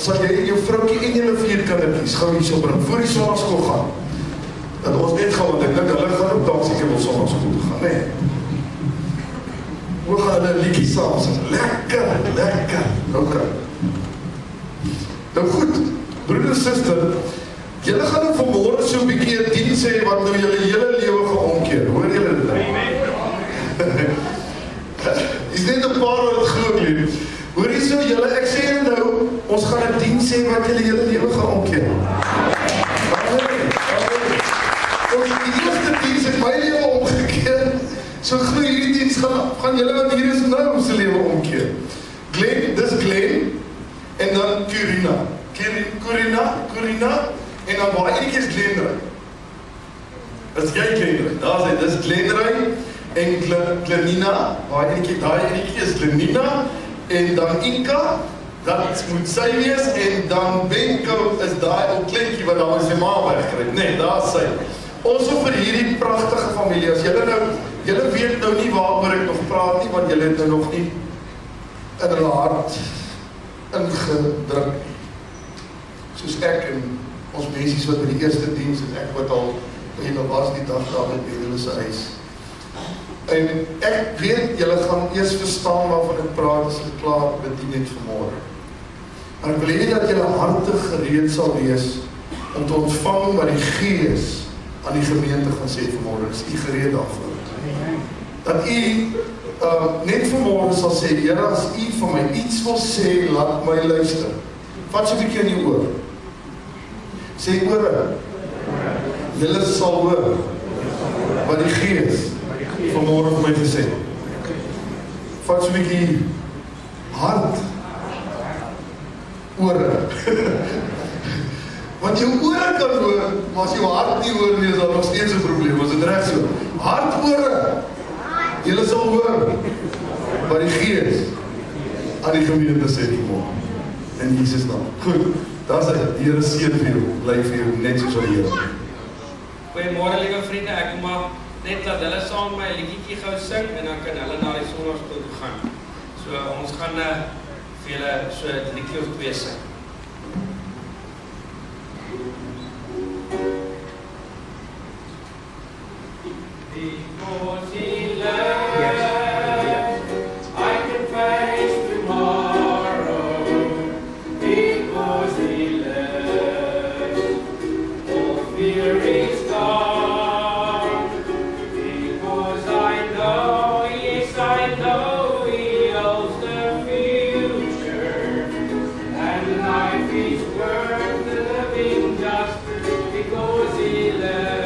sal jy jou vroukie en julle 4 kindertjies gou hier so bring, voor die sonnaskool gaan. Dat ons net gaan, want ek dink hulle gaan ook dan seker wel sonnaskool te gaan, nee. Hoe gaan hulle 'n liedjie saam sing? Lekker, lekker. Okay. Nou goed, broeder en suster, julle gaan nou vanmôre so 'n bietjie 'n diens hê wat nou julle hele lewe gaan omkeer. Hoor julle dit? Is net 'n paar wat het glo lief. Hoor hier so julle, ek sê julle nou, ons gaan 'n diens hê wat julle hele lewe gaan omkeer. Die eerste diens het my lewe omgekeer. So glo hierdie diens gaan julle wat hier is nou se lewe omkeer. Glen, dis Glen en dan Corina en dan baie enetjie is Glenry. Is jy Glenry? Daar sê dis Glenry en Glenina, baie enetjie is Glenina en dan Inka, dat moet sy wees en dan Benko is daai ou kleintjie wat daar sy ma wegkry. Nee, daar sy. Ons vir hierdie pragtige familie, as julle weet nou nie waaroor ek nog praat nie, want julle het nou nog nie in hulle hart ingedruk. Soos ek en ons mensies wat by die eerste diens en ek wat al en was die dag daar met julle se huis. En ek weet, julle gaan eers verstaan waarvan ek praat as ek klaar bedien het vanmôre. Maar ek wil hê dat julle harte gereed sal wees om te ontvang wat die Gees aan die gemeente gaan sê vanmôre. Is u gereed daarvoor? Dat u net vanmôre sal sê, Here, as u vir my iets wil sê, laat my luister. Vat so 'n bietjie in jou oor. Sê ore. Julle sal hoor wat die Gees vanmôre vir my gesê. Vat so 'n bietjie hart. Ore. Want jou ore kan hoor, maar as jou hart nie hoor nie, is daar nog steeds 'n probleem. Is dit reg so? Hart, ore. Julle sal hoor wat die Gees aan die gemeente sê vanmôre. In Jesus naam. Goed, daar sê die Here seën vir jou, bly vir jou net soos wat die Here. Goeiemôre lieve vriende, ek kom maar net dat hulle saam my liedjie gou sing en dan kan hulle na die sonnaskool toe gaan. So ons gaan vir julle so 'n liedjie of 2 sing. Because he loves, I can face tomorrow. Because he loves, all fear is gone. Because I know, yes I know, he holds the future. And life is worth living just because he loves.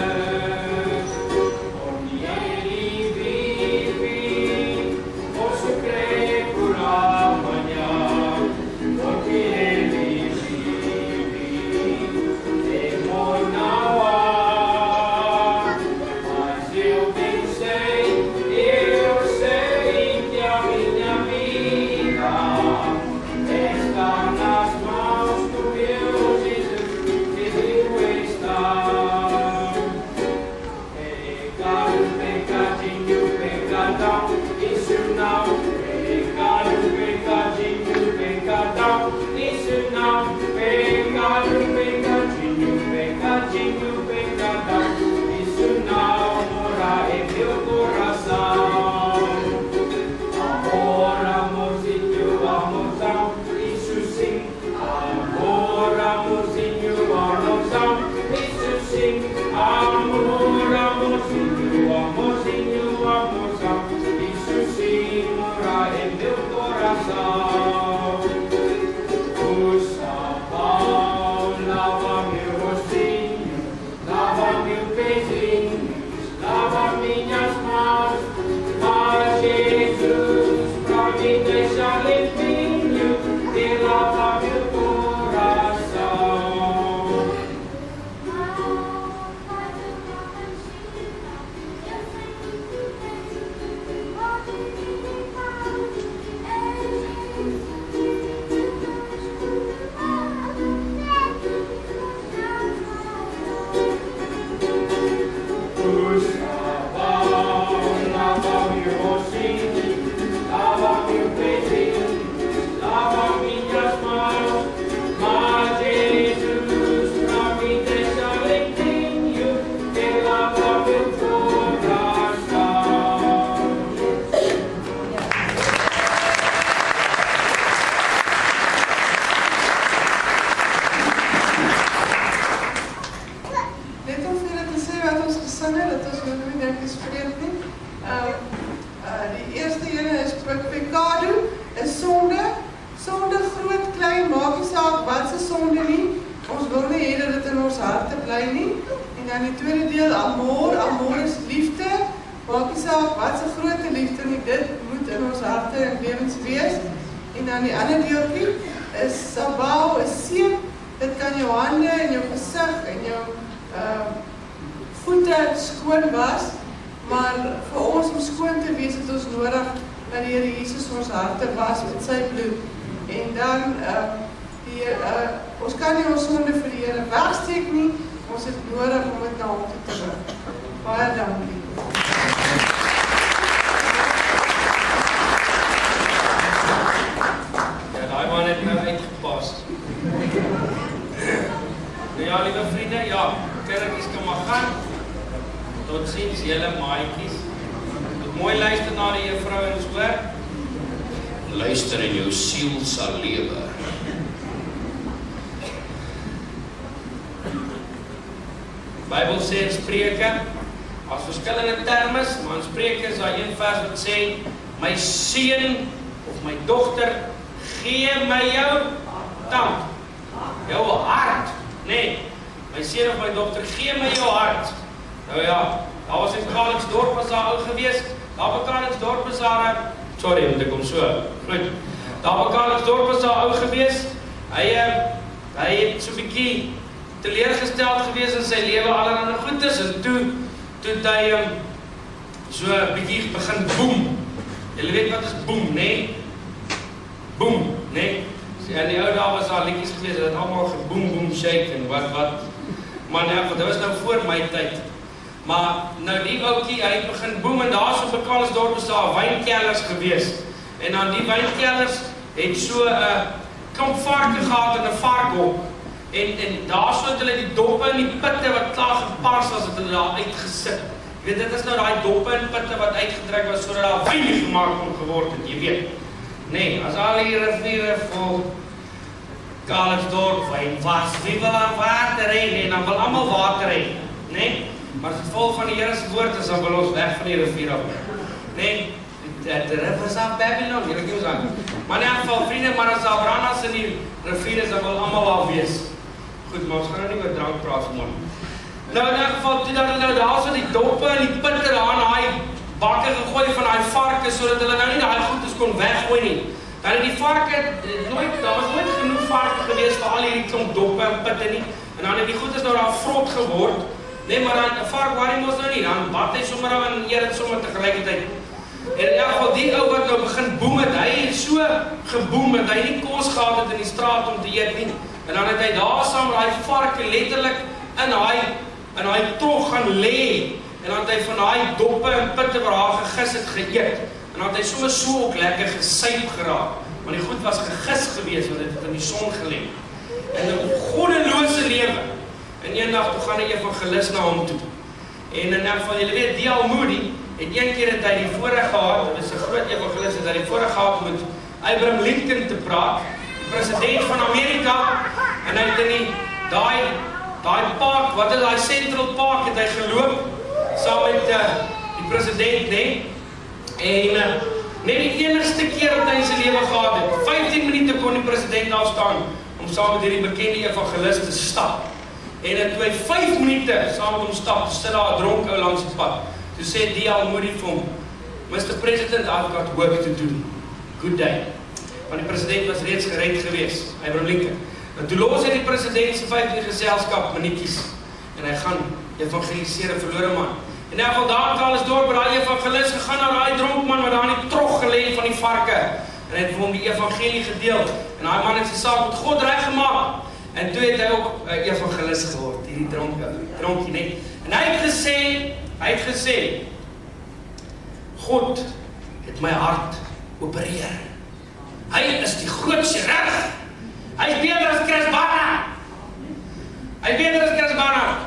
Está nas mãos do meu dat dit in ons harte bly nie. En dan die tweede deel, amor. Amor is liefde. Maak nie saak wat se groot liefde nie, dit moet in ons harte en lewens wees. En dan die ander deeltjie is sabau, is seën. Dit kan jou hande en jou gesig en jou voete skoon was, maar vir ons om skoon te wees het ons nodig dat die Here Jesus ons harte was met sy bloed. En dan ons kan nie ons sonde vir die Here wegsteek nie, ons het nodig om dit na hom te bring. Baie dankie. Ja, daai man het nou uitgepas. Nou ja, lieve vriende, ja, kindertjies kan maar gaan. Tot ziens, julle maatjies. Moet mooi luister na die juffrouens, hoor. Luister en jou siel sal lewe. Bybel sê in Spreuke, as verskillende termes, maar in Spreuke is daar een vers wat sê, my seun of my dogter, gee my jou tand, jou hart. Nee, my seun of my dogter, gee my jou hart. Nou ja, daar was in Kalingsdorp was daar ou gewees, daar by Kalingsdorp is daar, sorry, moet ek om so, goed. Daar by Kalingsdorp was daar ou gewees, hy het so 'n bietjie teleurgesteld gewees in sy lewe, allerhande goedes, en toe het hy so 'n bietjie begin boem. Julle weet wat is boem, nee? Boem, nee? En die ou dae was daar liedjies gewees, dat het allemaal geboem, boem, shake en wat. Maar nee, dit was nou voor my tyd. Maar nou die oukie, hy het begin boem en daar so by Kalingsdorp is daar wijnkellers gewees. En dan die wijnkellers het so 'n klomp varke gehad in 'n varkhok. En daar so het hulle die doppe en die pitte wat klaar gepars was, het hulle daar uitgesit. Jy weet, dit is nou daai doppe en pitte wat uitgedruk was, sodat daar wyn gemaakt kon geword het, jy weet. Nee, as al die riviere vol Kalingsdorp wyn was, wie wil aan water hê? Nee, dan wil almal water hê, nee? Maar as het vol van die Here se woord is, dan wil ons weg van die rivier af. Nee, the rivers of Babylon, jy weet ons aan. Maar in elk geval, vriende, maar as daar brandas in die rivier is, dan wil almal al wees. Goed, maar ons gaan nou nie oor drank praat vanmorgen. Nou in elk geval, toe dat hulle nou daar so die doppe en die pitte daar in daai bakke gegooi van daai varke, sodat hulle nou nie daai goedes kon weggooi nie. Dan het die varke, daar was nooit genoeg varke gewees vir al hierdie klomp doppe en pitte nie. En dan het die goedes nou daar vrot geword. Nee, maar dan, 'n vark worry mos nou nie, dan bad hy sommer aan en eet dit sommer tegelijkertyd. En in elk geval, die ou wat nou begin boem het, hy het so geboem dat hy nie kos gehad het in die straat om te eet nie. En dan het hy daar saam met die varke letterlik in daai trog gaan lê. En dan het hy van daai doppe en pitte waar haar gegis het geëet. En dan het hy so ook lekker gesuip geraak. Want die goed was gegis gewees, want dit het in die son gelê. En 'n goddelose lewe. En eendag toe gaan 'n evangelis na hom toe. En in elk geval, julle weet, D.L. Moody het een keer het hy die voorreg gehad, dit is 'n groot evangelis, het hy die voorreg gehad om met Abraham Lincoln te praat, die president van Amerika, en hy het in daai park, wat is daai Central Park, het hy geloop, saam met die president, nee, en net die enigste keer wat hy in sy lewe gehad het, 15 minute kon die president daar staan, om saam met hierdie bekende evangelis te stap. En toe hy 5 minute saam met hom stap, sit daar 'n dronk ou langs die pad. Toe sê D.L. Moody vir hom, Mr. President, I've got work to do. Good day. Want die president was reeds gereed gewees, Abraham Lincoln. En toe los hy die president se 15 geselskap minuutjies. En hy gaan evangeliseer 'n verlore man. En in elk geval daar Kalingsdorp by daai evangelis gegaan na daai dronk man wat daar in die trog gelê van die varke. En hy het vir hom die evangelie gedeel. En daai man het sy saak met God reggemaak. En toe het hy ook 'n evangelis geword, hierdie dronkie, nee. En hy het gesê, God het my hart opereer. Hy is die groot chirurg. Hy is beter as Chris Barnard. Hy is beter as Chris Barnard.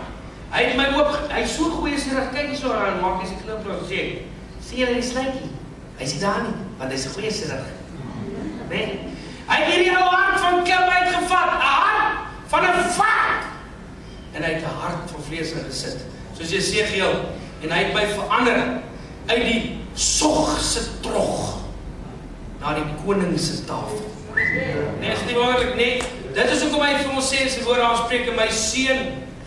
Hy het my hy is so goeie chirurg, kyk nie so aan, maak jy sy knip los, sê jy die sluitjie? Hy is nie daar nie, want hy is 'n goeie chirurg. Nee. Hy het hierdie ou hart van klip uitgevat, 'n hart van 'n vark. En hy het 'n hart van vlees ingesit, soos Jesegiel. En hy het my verander uit die sog se trog na die koning se tafel. Nee, is nie wonderlik nie. Dit is hoekom hy vir ons sê in sy woorde aanspreek, my seun,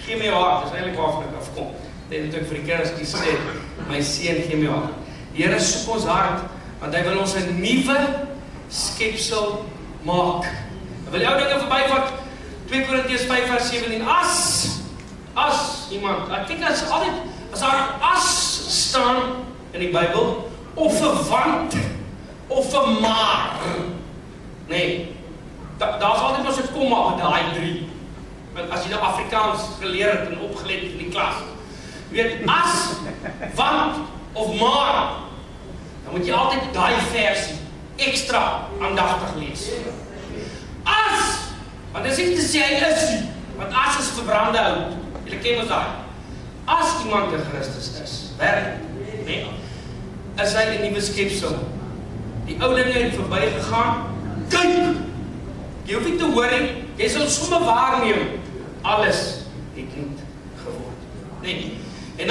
gee my jou hart. Dis eintlik waarvan ek afkom. Dit het ook vir die kinders gesê, my seun, gee my jou hart. Die Here soek ons hart, want hy wil ons 'n nuwe skepsel maak. Hy wil jou dinge verbyvat. 2 Korintiërs 5 vers 17. As iemand, ek dink as daar as staan in die Bybel, of 'n want, of 'n maar. Nee, daar's altyd maar so 'n komma met daai 3. Want as jy nou Afrikaans geleer het en opgeleer het in die klas, jy weet, as, want of maar, dan moet jy altyd daai versie ekstra aandagtig lees. As, want dis nie te sê hy is nie, want as is verbrande hout. Julle ken ons daai. As iemand in Christus is, werk, nee, is hy 'n nuwe skepsel. Die ou dinge het verbygegaan. Kyk! Jy hoef nie te hoor nie, jy sal sommer waarneem. Alles het nuut geword. Nee. En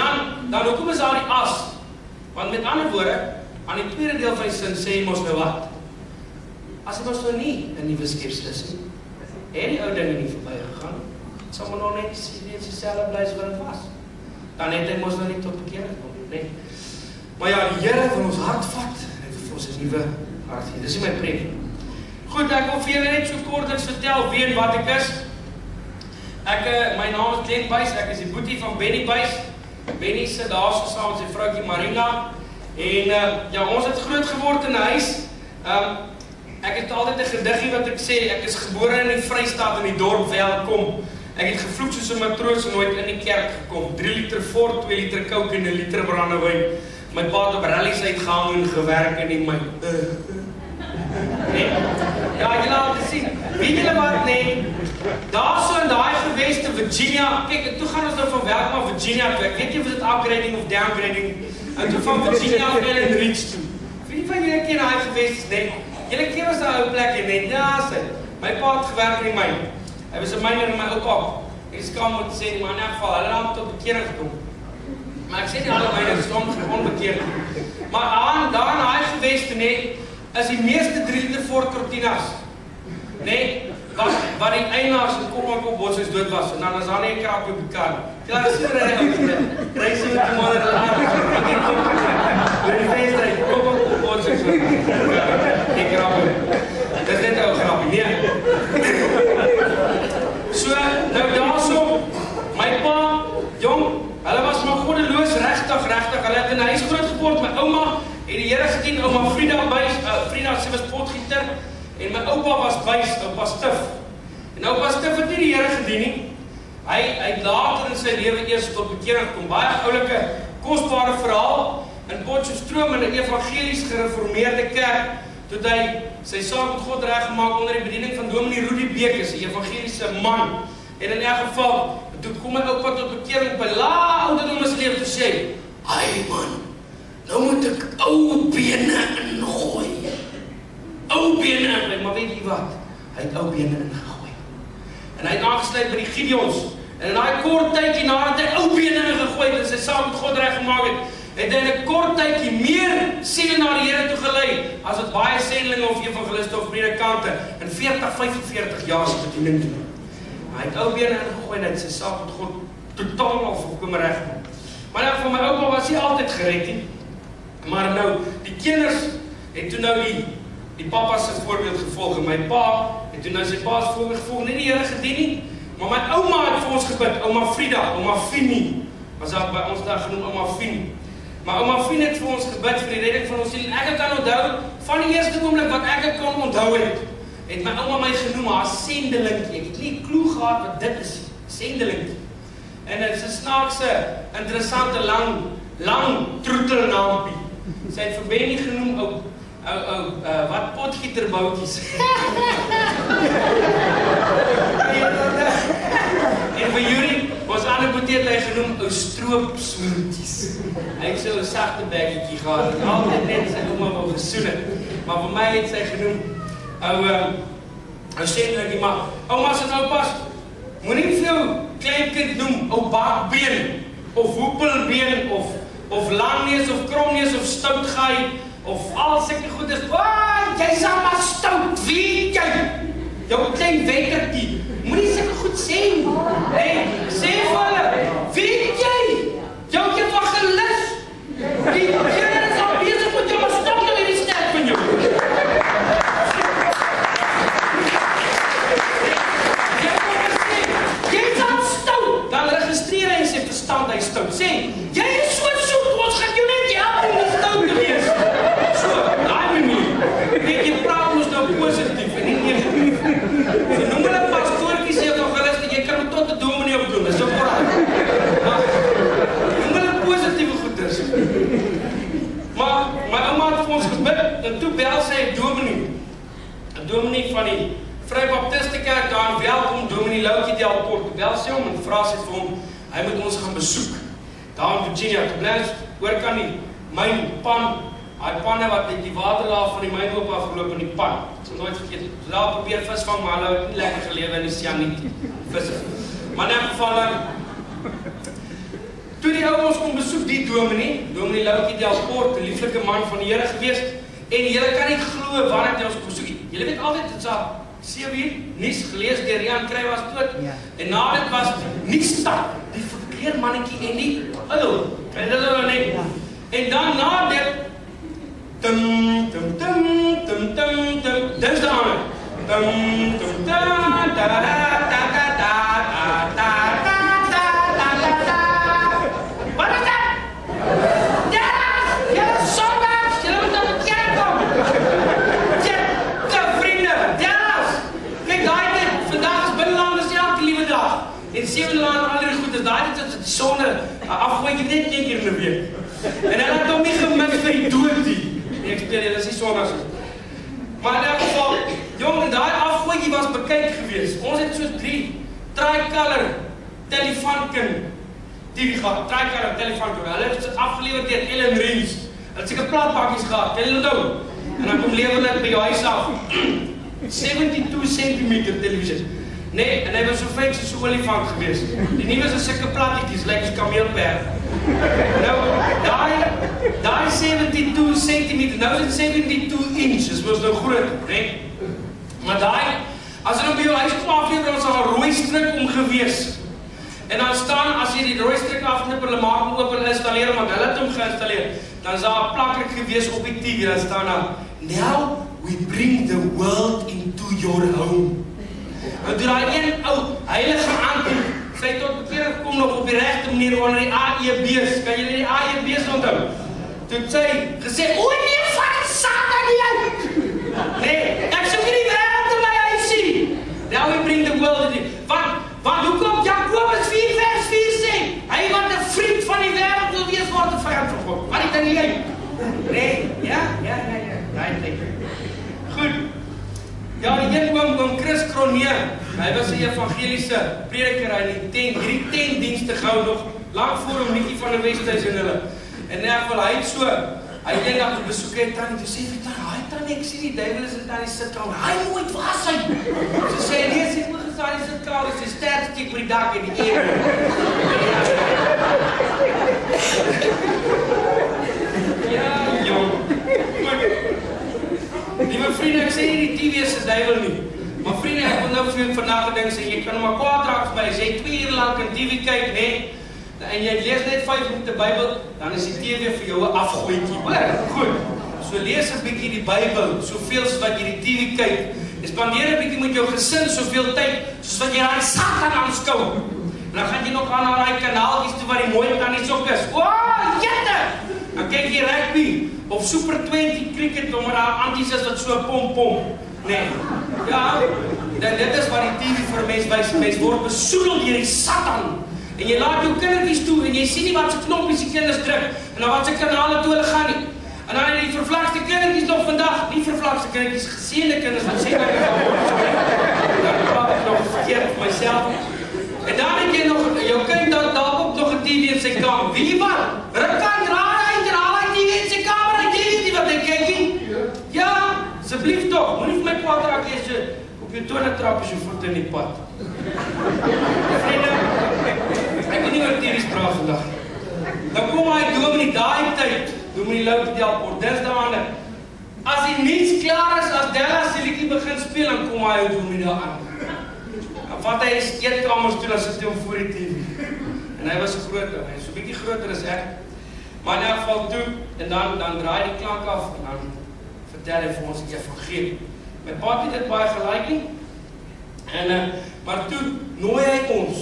dan hoekom is daar die as? Want met ander woorde, aan die tweede deel van die sin sê jy mos nou wat? As dit ons nou nie 'n nuwe skepsel is nie, het die ou dinge nie verbygegaan, sal maar nog net dieselfde bly as wat dit was. Dan het hy mos nou nie tot bekering gekom, nee. Maar ja, die Here wil ons hart vat, en vir ons 'n nuwe hart gee. Dis my preek. Goed, ek wil vir julle net so kortliks vertel wie en wat ek is. My naam is Glen Sedeling, ek is die boetie van Benny Buys. Benny sit daar so saam met sy vroukie Marina. En ja, ons het groot geword in 'n huis. Ek het altyd 'n gediggie wat ek sê, ek is gebore in die Vrystaat in die dorp Welkom. Ek het gevloek soos 'n matroos en nooit in die kerk gekom. 3 liter Fort, 2 liter Coke en 1 liter brandewyn. My pa het op rallies uitgehang en gewerk in die myn. Nee. Ja, julle laat dit sien. Weet julle wat, nee? Daar so in daai geweste Virginia, kyk, toe gaan ons nou van Welkom af Virginia toe. Ek weet nie of dit upgrading of downgrading. En toe van Virginia af in Rich toe. Wie van julle ken daai geweste, nee? Julle ken ons daai ou plekkie, nee? Ja, sê. My pa het gewerk in die myn. Hy was 'n myner en my oupa. Ek skam moet sê, maar in 'n geval, hulle het tot bekering gekom. Maar ek sê nie alle myners is onbekeerd. Maar daar in daai geweste, nee, is die meeste 3 liter Ford Cortinas. Nee, wat die eienaars in kop aan kop botsings dood was, en dan is daar nie 'n krap op die kar. Klaar, so ry ou dit. Ry so met die moeder hulle aan. Oor die fees ry, kop aan kop botsings. Die krap. Dis net 'n grapie, nee. So, nou daarso, my pa, jong, hulle was maar goddeloos, regtig, hulle het in 'n huis groot geword, my ouma het die Here gedien, ouma Frida Buys, Frida, sy was potgieter, en my oupa was Buys, oupa Stif. En oupa Stif het nie die Here gedien nie. Hy het later in sy lewe eers tot bekering gekom, baie oulike, kosbare verhaal, in Potchefstroom in 'n evangelies gereformeerde kerk, toe hy sy saak met God reggemaak onder die bediening van Dominee Rudy Bekes, 'n evangeliese man. En in 'n geval, toe kom my oupa tot bekering op 'n lae ouderdom in sy lewe te sê, "Ai man, nou moet ek ou bene ingooi." Ou bene ingooi, maar weet jy wat? Hy het ou bene ingegooi. En hy het aangesluit by die Gideons. En in daai kort tydjie nadat hy ou bene ingegooi het en sy saak met God reggemaak het, het hy in 'n kort tydjie meer siele na die Here toe gelei as wat baie sendelinge of evangeliste of predikante in 40, 45 jaar se bediening doen. Hy het ou bene ingegooi en hy het sy saak met God totaal al volkome reggemaak. Maar nou van my oupa was hy altyd gered nie. Maar nou, die kinders het toe nou die papa se voorbeeld gevolg en my pa het toe nou sy pa se voorbeeld gevolg, nie die Here gedien nie, maar my ouma het vir ons gebid, ouma Frida, ouma Fini, was daar by ons daar genoem ouma Fini. Maar ouma Fini het vir ons gebid vir die redding van ons siel en ek kan onthou, van die eerste oomblik wat ek kan onthou het my ouma my genoem haar sendelingkie. Ek het nie 'n klou gehad wat dit is, sendelingkie. En dit is 'n snaakse, interessante, lang troetelnaampie. Sy het vir Benny genoem, wat potgieterboutjies. En vir Yuri, ons ander boetie het hy genoem, stroopsmoeltjies. Hy het so 'n sagte bekkie gehad, en altyd net sy ouma wou gesoen het. Maar vir my het sy genoem, sendelingkie, maar oumas en oupas, moenie vir jou kleinkind noem, ou bakbeen, of hoepelbeen, of langneus, of kromneus, of stoutgaai, of al sulke goed is, jy's maar stout, weet jy? Jou klein wekkertjie. Moenie sulke goed want hy stout. Sê, jy is so soet, ons gaan jou net help om nie stout te wees. So, daai manier. Weet jy, praat ons nou positief en nie negatief. So noem hulle pastoortjies evangeliste, jy kan hom tot 'n dominee opdoen, dis ook alraai. Maar noem hulle positiewe goeders. Maar my ouma het vir ons gebid en toe bel sy 'n dominee van die Vrybaptiste Kerk daar in Welkom, dominee Loukie Delport. Bel sy hom en vra sy vir hom, hy moet ons gaan besoek. Daar in Virginia, toe bly ons oor kan die myn pan, hy panne wat met die waterlaag van die myn op afgeloop in die pan. Ek sal nooit vergeet. So daar probeer vis vang, maar hulle het nie lekker gelewe in die sianiet visse. Maar in elk geval dan, toe die ou ons kom besoek, die dominee Loukie Delport, 'n lieflike man van die Here gewees, en julle kan nie glo wanneer hy ons kom besoek. Julle weet altyd, dit is 7 uur, nuus gelees deur Rian Kry was dood, en na dit was nuusstap, die verkeermannetjie en die uil, en dit is nou net, en dan na dit, dis daar, wat is dat? En 7 maande al die goed is daai dit is die sonne afgooi net een keer in 'n week. En hulle het hom nie gemis vir die dood nie. Ek speel julle is nie sonne so. Maar in elk geval, jong, daai afgooitjie was bekyk geweest. Ons het so 3 tricolor telefoonkin TV gehad. Tricolor telefoonkin. Hulle het afgelewer deur Ellen Rens. Hulle het seker platpakkies gehad. Ken julle onthou? En dan kom lewer dit by jou huis af. 72 cm televisie. Nee, en hy was so fyn soos 'n olifant geweest. Die nuwe is 'n sulke plattetjies, lyk soos kameelperd. Nou, daai 72 cm, nou is dit 72 inches, was nou groot, né? Maar daai, as jy nou by jou huis kom aflewer, dan sal 'n rooi stryk om gewees. En dan staan, as jy die rooi stryk afknip, hulle maak hom oop en installeer hom, want hulle het hom geïnstalleer, dan is daar 'n plakkertjie gewees op die TV, dan staan daar, "Now we bring the world into your home." En toe daai een ou heilige aankoop, sy tot bekeer gekom nog op die regte manier onder die AEB's. Kan julle die AEB's onthou? Toe het sy gesê, "O nee, van Satan nie uit." Nee, ek soek nie die wêreld in my huis nie. Now we bring the world in. Want hoekom Jakobus 4 vers 4 sê, hy wat 'n vriend van die wêreld wil wees, word 'n vyand van God. Wat het dan jy? Nee, ja. Daai goed. Ja, die een oom Chris Kroneer, hy was 'n evangeliese prediker, hy het hierdie tentdienste gehou nog, lank voor hom Nikkie van der Westhuis en hulle. En in elk geval, hy het eendag te besoek het tannie, toe sê vir tannie, ek sien die duiwel is in tannie sitkamer, hy nooit was hy. So sê, nee, sê moet gestaan die sitkamer, is die sterfsteek oor die dak en die eer. Ja, jong. Liewe vriende, ek sê nie die TV is 'n duiwel nie. Maar vriende, ek wil nou vir julle vandag 'n ding sê, jy kan maar kwaad raak by, as jy 2 uur lank in TV kyk, nee, en jy lees net 5 minute Bybel, dan is die TV vir jou 'n afgooitjie. Hoor, goed. So lees 'n bietjie die Bybel, soveel soos wat jy die TV kyk. Spandeer 'n bietjie met jou gesin soveel tyd soos wat jy daai Satan aanskou. En dan gaan jy nog aan na daai kanaaltjies toe waar die mooi tannies ook is. O, jette! Dan kyk jy rugby of Super 20 cricket omdat daar anties is wat so pom. Nee. Ja, dit is wat die TV vir mens word besoedel deur die Satan. En jy laat jou kindertjies toe en jy sien nie wat se knoppies die kinders druk en dan wat se kanale toe hulle gaan nie. En dan die vervlakste kindertjies nog vandag, nie vervlakste kindertjies, geseënde kinders wat sê dat hulle word. Dan praat ek nog verkeerd vir myself. En dan het jy nog jou kind dalk ook nog 'n TV in sy kamer. Wie wat? Rukkan draai hy TV in sy kamer, hy TV nie wat hy kyk nie. Ja, asseblief tog, moenie vir my kwaad raak as jy op jou tone trap as jy voet in die pad. Vriende, ek weet nie oor TV's praat vandag. Dan kom hy dominee daai tyd, dominee Loukie Delport, dinsdaande. As die nuus klaar is, as Della se liedjie begin speel, dan kom hy dominee daar aan. Dan vat hy die eetkamers toe, dan sit hy hom voor die TV. En hy was groot, hy is so bietjie groter as ek. Maar in elk geval toe, en dan draai die klank af, en dan vertel hy vir ons die evangelie. My pa het dit baie gelike nie. En, maar toe nooi hy ons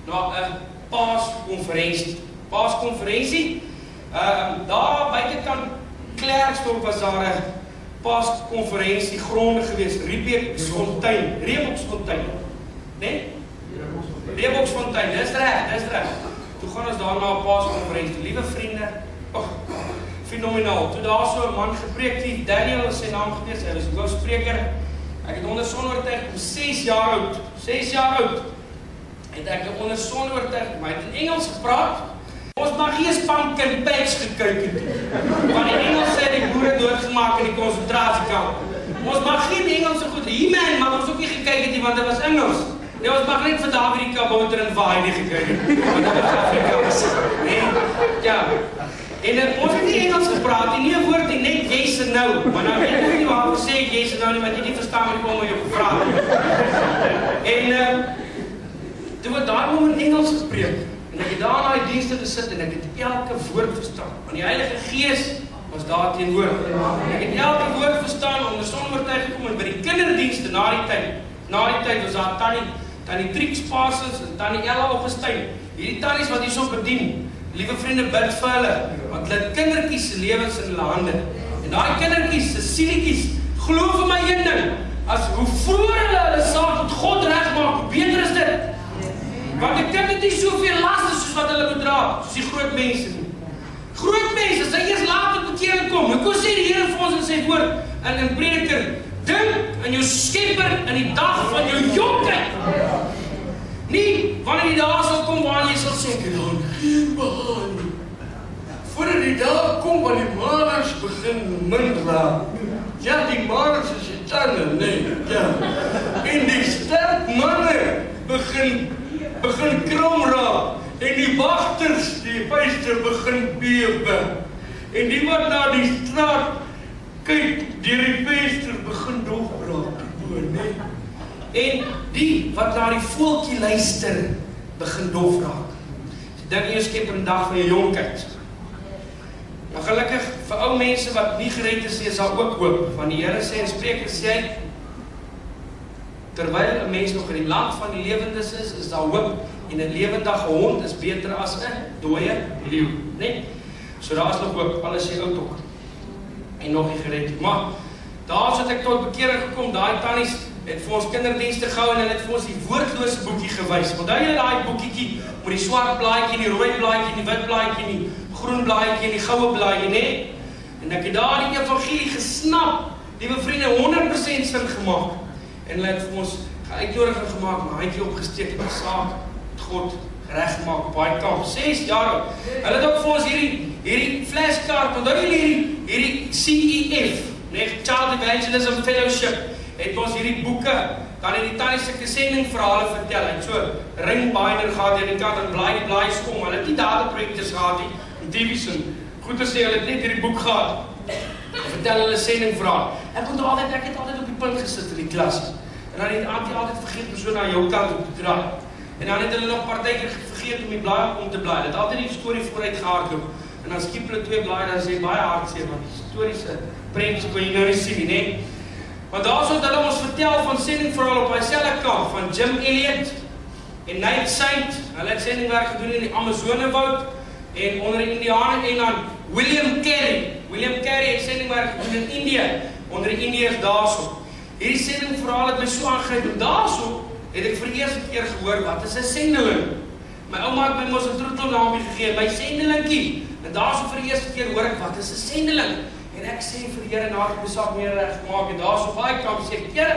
na 'n paaskonferensie. paaskonferensie. Daar buitekant Klerksdorp was daar 'n paaskonferensie gronde gewees, Reeboksfontein, né? Reeboksfontein, dis reg. Toe gaan ons daar na 'n paaskonferensie, liewe vriende, fenomenaal. Toe daar so 'n man gepreek, die Daniel is sy naam gewees, hy was 'n spreker. Ek het onder son oortuig, 6 jaar oud, het ek onder son oortuig, maar hy het in Engels gepraat. Ons mag nie 'n span kind peks gekyk het, want die Engelse het die boere doodgemaak in die konsentrasiekamp. Ons mag geen Engelse goed, He-Man mag ons ook nie gekyk het nie, want dit was Engels. Nee, ons mag net vir David Kabouter en Vaai nie gekyk het, want dit was Afrikaans. Ja. En ons het nie Engels gepraat, nie 'n woord nie, net yes en no. Maar nou weet ek nie waar ek sê yes en no nie, want jy nie verstaan wat ek om jou gevra het. En toe het daar om in Engels gespreek. En ek het daar na die dienste gesit en ek het elke woord verstaan. Want die Heilige Gees was daar teenoor. Ek het elke woord verstaan, onder son oortuig gekom en by die kinderdienste na die tyd was daar tannie Trix Parsons en tannie Ella Augustyn. Hierdie tannies wat hierso bedien. Liewe vriende, bid vir hulle, want hulle het kindertjies se lewens in hulle hande. En daai kindertjies se sielietjies, glo vir my een ding, as hoe vroeër hulle saak met God regmaak, hoe beter is dit. Want 'n kind het nie soveel laste soos wat hulle moet dra, soos die groot mense nie. Groot mense, as hy eers laat tot bekering kom, hoe sê die Here vir ons in sy woord, in Prediker, dink aan jou Skepper in die dag van jou jonkheid. Nie wanneer die dag sal kom waar jy sal sê, dan geen behaan nie. Voordat die dag kom waar die maners begin min raak. Ja, die maners is die tande, nee, ja. En die sterk manne begin krom raak. En die wagters, die vuiste begin bewe. En die wat na die straat kyk, deur die venster begin dofbraak, nee. En die wat na die voeltjie luister, begin dof raak. Dink jy skep 'n dag van jou jonkheid. Maar gelukkig vir ou mense wat nie gered is, is daar ook hoop. Want die Here sê in Spreuke sê, terwyl 'n mens nog in die land van die lewendes is daar hoop. En 'n lewendige hond is beter as 'n dooie leeu, né? So daar is nog hoop, al is jy oud ook. En nog nie gered. Maar daar het ek tot bekering gekom, daai tannies het vir ons kinderdienste gehou en hulle het vir ons die woordlose boekie gewys. Onthou julle daai boekietjie met die swart blaadjie, die rooi blaadjie, die wit blaadjie, die groen blaadjie en die goue blaadjie, né? En ek het daar die evangelie gesnap, liewe vriende, 100% sin gemaak. En hulle het vir ons uitnodiging gemaak, my handjie opgesteek en gesaak, God reggemaak op baie kamp, 6 jaar oud. Hulle het ook vir ons hierdie flashcard, onthou julle hierdie CEF, né, Child Evangelism Fellowship, het ons hierdie boeke, dan het die tannie sulke sendingverhale vertel, het so ringbinder gehad in die kant en blaai skom, hulle het nie dataprojektors gehad nie, TV's en goed te sê, hulle het net hierdie boek gehad, vertel hulle sendingverhaal. Ek het altyd op die punt gesit in die klas, en dan het Antie altyd vergeet om so na jou kant op te draai. En dan het hulle nog partykeer vergeet om die blaai om te blaai. Hulle het altyd die storie vooruit gehardloop. En dan skiep hulle 2 blaaie, dan sê baie hartseer, want die historiese prentjie kon jy nou nie sien nie, né? Maar daar het hulle ons vertel van sendingverhaal op dieselfde kamp, van Jim Elliot en Nate Saint. Hulle het sendingwerk gedoen in die Amazonewoud en onder die Indiane en dan William Carey. William Carey het sendingwerk gedoen in Indië, onder die Indiërs daarso. Hierdie sendingverhaal het my so aangryp en daarso het ek vir die eerste keer gehoor, wat is 'n sendeling? My ouma het my mos 'n troetelnaamie gegee, my sendelingkie. En daarso vir die eerste keer hoor ek, wat is 'n sendeling? En ek sê vir die Here, na ek my saak meer reg gemaak, en daarso baie kamp sê ek, Here,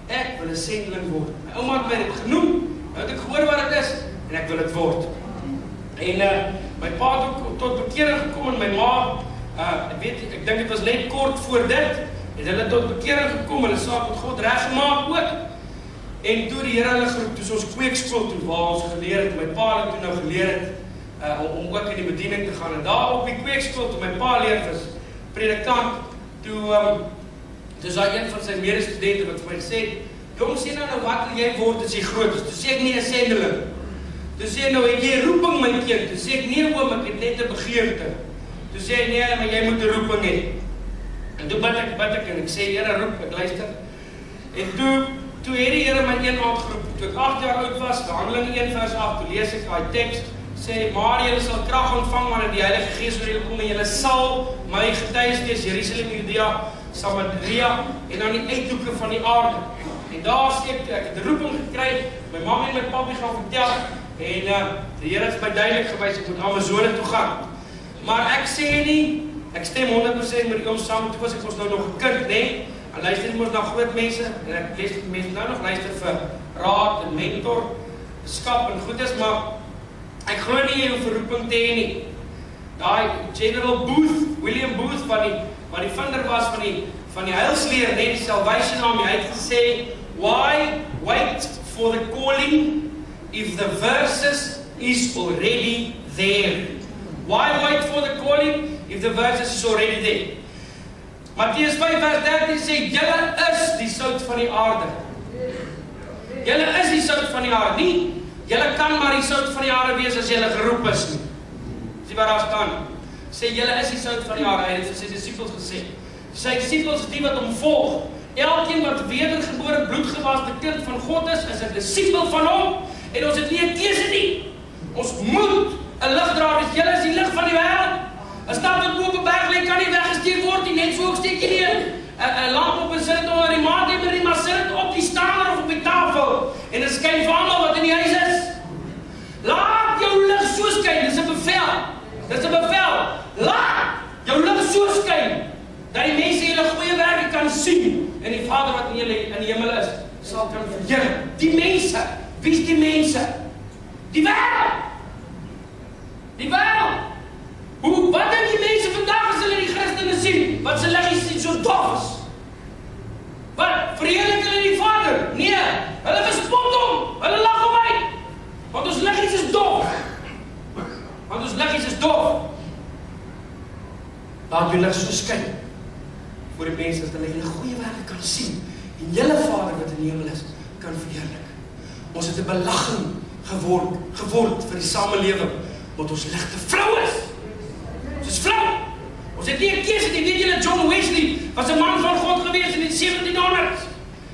ek wil 'n sendeling word. My ouma het my dit genoem, nou het ek gehoor wat dit is, en ek wil dit word. En my pa het ook tot bekering gekom, en my ma, ek dink dit was net kort voor dit, het hulle tot bekering gekom, hulle saak met God reggemaak ook. En toe die Here hulle geroep, toe ons kweekskool toe, waar ons geleer het, my pa het toe nou geleer het, om ook in die bediening te gaan. En daar op die kweekskool, toe my pa leer was, predikant, toe is daar een van sy medestudente wat vir my gesê, jong, sê nou wat wil jy word as jy groot is? Toe sê ek nie 'n sendeling. Toe sê nou, het jy roeping my kind? Toe sê ek nee oom, ek het net 'n begeerte. Toe sê hy nee, maar jy moet 'n roeping hê. En toe bid ek en ek sê, Here roep, ek luister. En toe het die Here my een aand geroep, toe ek 8 jaar oud was, Handelinge 1 vers 8, toe lees ek daai teks, sê, maar julle sal krag ontvang wanneer die Heilige Gees oor julle kom en julle sal my getuies wees, Jerusalem, Judea, Samaria en aan die uithoeke van die aarde. En daar steek ek het 'n roeping gekry, my mamma en my papi gaan vertel en die Here het my duidelik gewys ek moet Amazone toe gaan. Maar ek sê nie, ek stem 100% met die oom saam, toe was ek ons nou nog 'n kind, né? En luister nie mos na groot mense en ek lees die mense nou nog luister vir raad en mentor, skap en goedes, maar ek glo nie jy hoef 'n roeping te hê nie. Daai General Booth, William Booth wat die vinder was van die heilsleer, net die Salvation Army, hy het gesê, why wait for the calling if the verses is already there? Why wait for the calling if the verses is already there? Mattheus 5 vers 13 sê, julle is die sout van die aarde. Julle is die sout van die aarde, nie? Julle kan maar die sout van die aarde wees as julle geroep is nie. Sien wat daar staan? Sê, julle is die sout van die aarde. Hy het vir sy disippels gesê. Sy disippels is die wat hom volg. Elkeen wat wedergebore bloedgewaste kind van God is 'n disipel van hom. En ons het nie 'n keuse nie. Ons moet 'n lig dra. Dus julle is die lig van die wêreld. 'n stad wat bo op 'n berg lê kan nie weggesteek word nie. Net so ook steek jy nie 'n lamp op en sit dit onder die maatlemmer nie, maar sit dit op die staander of op die tafel. En dit skyn vir almal wat in die huis is. Laat jou lig so skyn. Dis 'n bevel. Dis 'n bevel. Laat jou lig so skyn dat die mense julle goeie werke kan sien en die Vader wat in die hemel is, sal kan verheerlik. Die mense, wie is die mense? Die wêreld. Die wêreld. Wat dink die mense vandag as hulle die Christene sien? Wat se liggies is so dof is? Wat? Verheerlik hulle die Vader? Nee, hulle bespot hom. Hulle lag hom uit. Want ons liggies is dof. Want ons liggies is dof. Laat jou lig so skyn voor die mense, dat hulle julle goeie werke kan sien en julle Vader wat in die hemel is, kan verheerlik. Ons het 'n belagting geword vir die samelewing, want ons lig te flou is. Ons is flou. Ons het nie 'n keuse nie. Weet julle, John Wesley was 'n man van God gewees in die 1700s.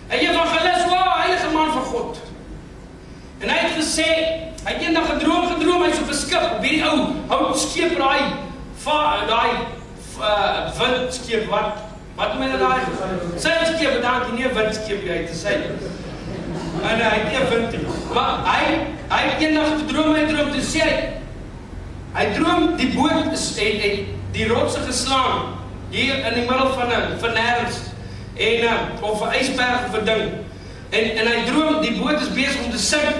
'n evangelis, heilige man van God. En hy het gesê, hy het eendag gedroom, hy is op 'n skip, op hierdie ou houtskeep, daai windskeep, wat noem jy daai? Seilskeep, dankie, nie 'n windskeep nie, hy het gesê. En hy het nie 'n wind nie. Maar hy het eendag gedroom, toe sê hy droom die boot is die rotse geslaan hier in die middel van nêrens en of 'n ysberg of 'n ding. En hy droom die boot is besig om te sink.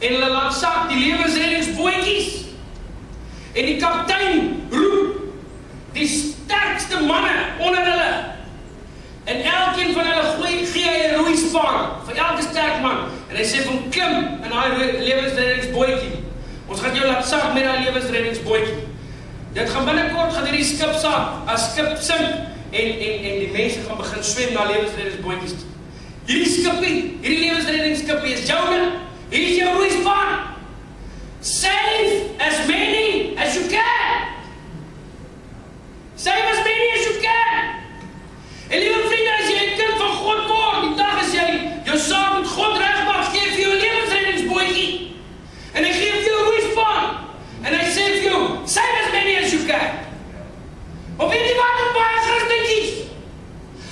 En hulle laat sak die lewensreddingsbootjies. En die kaptein roep die sterkste manne onder hulle. En elkeen van hulle gee hy 'n roeispan vir elke sterk man. En hy sê van klim in daai lewensreddingsbootjie. Ons gaan jou laat sak met daai lewensreddingsbootjie. Dit gaan binnekort gaan hierdie skip sak, as skip sink en die mense gaan begin swem na lewensreddingsbootjies. Hierdie lewensreddingsskipie is joune. Hier is jou roeispan. Save as many as you can. Save as many as you can. En liewe vriende, as jy 'n kind van God word, die dag as jy jou saak met God regmaak, gee vir jou 'n lewensreddingsbootjie. En hy gee vir jou 'n roeispan. En hy sê vir jou, save as many as you can. Maar weet jy wat er baie Christentjies?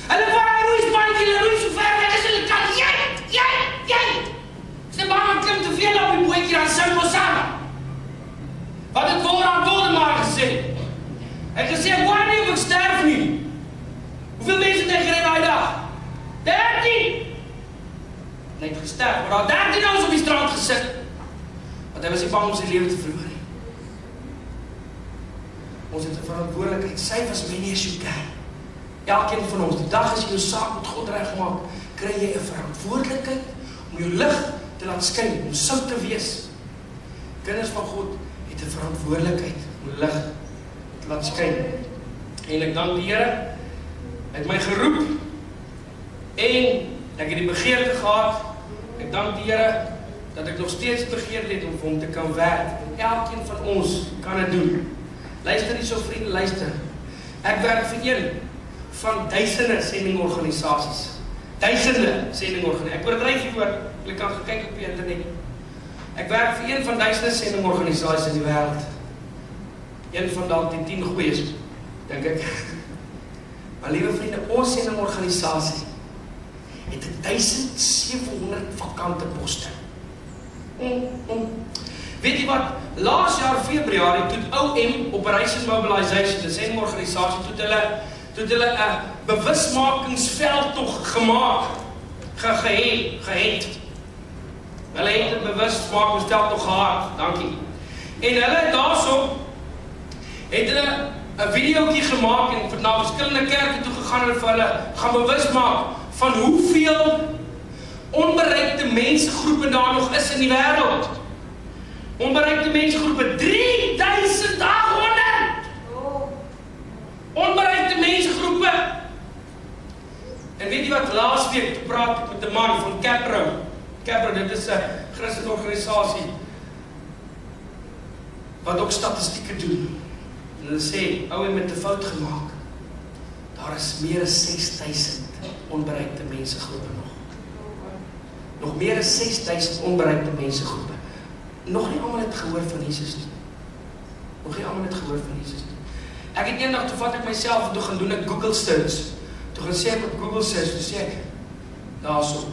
Hulle vat hy roeispannetjie, hulle roei so ver weg as hulle kan. Jy! Sy bang klim te veel op die bootjie, dan sing ons saam. Wat het Woldemar gesê? Hy het gesê, ek wou nie of ek sterf nie. Hoeveel mense het hy gered daai dag? 13! Hy het gesterf, maar daar 13 ons op die strand gesit. Want hy was nie bang om sy lewe te verloor nie. Ons het 'n verantwoordelikheid, save as many as you can. Elkeen van ons, die dag as jy jou saak met God regmaak, kry jy 'n verantwoordelikheid om jou lig te laat skyn, om sout te wees. Kinders van God het 'n verantwoordelikheid om lig te laat skyn. En ek dank die Here, hy het my geroep en ek het die begeerte gehad. Ek dank die Here dat ek nog steeds begeerte het om vir hom te kan werk. En elkeen van ons kan dit doen. Luister hier so vriende, luister. Ek werk vir een van duisende sendingorganisasies. Duisende sendingorganisasies. Ek oordryf nie hoor, jy kan gekyk op die internet. Ek werk vir een van duisende sendingorganisasies in die wêreld. Een van dalk die 10 goeies, dink ek. Maar liewe vriende, ons sendingorganisasie het 1700 vakante poste. Weet jy wat? Laas jaar Februarie toe OM, Operation Mobilization, die sendingorganisasie, toe hulle 'n bewusmakingsveldtog gemaak, gehet. Hulle het 'n bewusmakingsveldtog gehad, dankie. En hulle het daarso, het hulle 'n videootjie gemaak en na verskillende kerke toe gegaan en vir hulle gaan bewus maak van hoeveel onbereikte mensegroepe daar nog is in die wêreld. Onbereikte mensegroepe, 3800! Onbereikte mensegroepe. En weet jy wat, laas week toe praat ek met 'n man van Capro, dit is 'n Christelike organisasie wat ook statistieke doen. En hulle sê, ouwe met 'n fout gemaak. Daar is meer as 6000 onbereikte mensegroepe nog. Nog meer as 6000 onbereikte mensegroepe. Nog nie almal het gehoor van Jesus nie. Nog nie almal het gehoor van Jesus nie. Ek het eendag, toe vat ek myself en toe gaan doen ek Google search. Toe gaan sê ek op Google search, toe sê ek, daarso,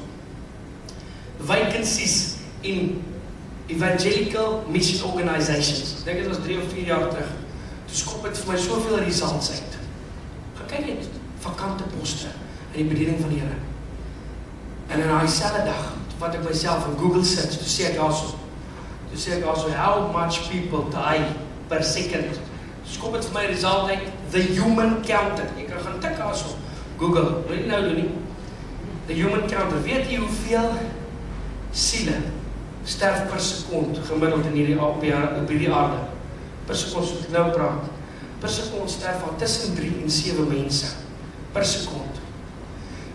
vacancies in evangelical mission organizations. Ek dink dit was 3 of 4 jaar terug. Toe skop het vir my soveel results uit. Gaan kyk net, vakante poste in die bediening van die Here. En in daai selfde dag, toe vat ek myself in Google search, toe sê ek also, how much people die per second. Toe skop het vir my result uit, the human counter. Ek kan gaan tik also, Google, moet nie nou doen nie. The human counter, weet jy hoeveel siele sterf per sekond gemiddeld in hierdie op hierdie aarde? Per sekond, soos ek nou praat. Per sekond sterf al tussen 3 en 7 mense. Per sekond.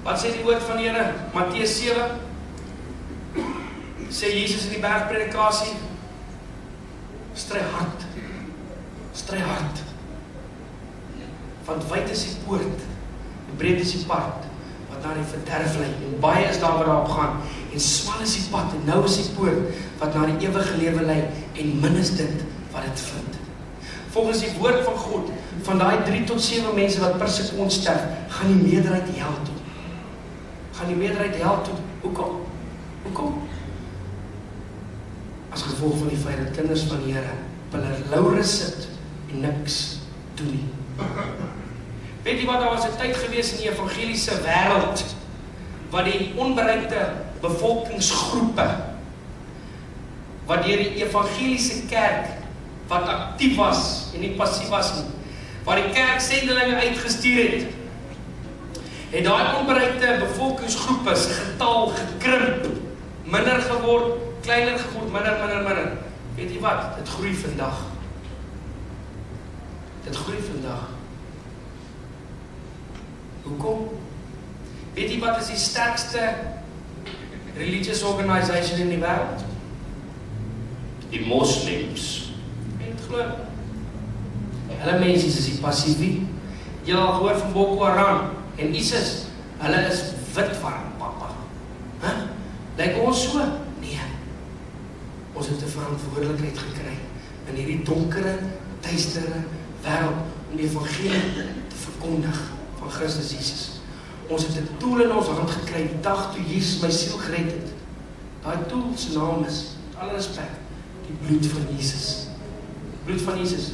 Wat sê die woord van die Here? Matteus 7. Sê Jesus in die bergpredikasie, stry hard. Stry hard. Want wyd is die poort, en breed is die pad, wat na die verderf lei, en baie is daar wat daarop gaan, en smal is die pad, en nou is die poort, wat na die ewige lewe lei, en min is dit wat het vind. Volgens die woord van God, van daai 3 tot 7 mense wat per sekond sterf, gaan die meerderheid hel toe. Gaan die meerderheid hel toe. Hoekom? As gevolg van die feit dat kinders van die Here op hulle laure sit en niks doen nie. Weet jy wat, daar was 'n tyd gewees in die evangeliese wêreld, wat die onbereikte bevolkingsgroepe, wat deur die evangeliese kerk, wat aktief was en nie passief was nie, waar die kerk sendelinge uitgestuur het daai onbereikte bevolkingsgroepe se getal gekrimp, minder geword, kleiner geword, minder. Weet jy wat? Dit groei vandag. Hoekom? Weet jy wat is die sterkste religious organization in die wêreld? Die moslems. Weet glo. Hulle mense is die passiefie. Jy al gehoor van Boko Haram en ISIS. Hulle is wit warm, papa. Lyk ons so? Nee. Ons het 'n verantwoordelikheid gekry in hierdie donkere, duistere wêreld om die evangelie te verkondig van Christus Jesus. Ons het 'n tool in ons hand gekry die dag toe Jesus my siel gered het. Daai tool se naam is, met alle respek, die bloed van Jesus. Bloed van Jesus.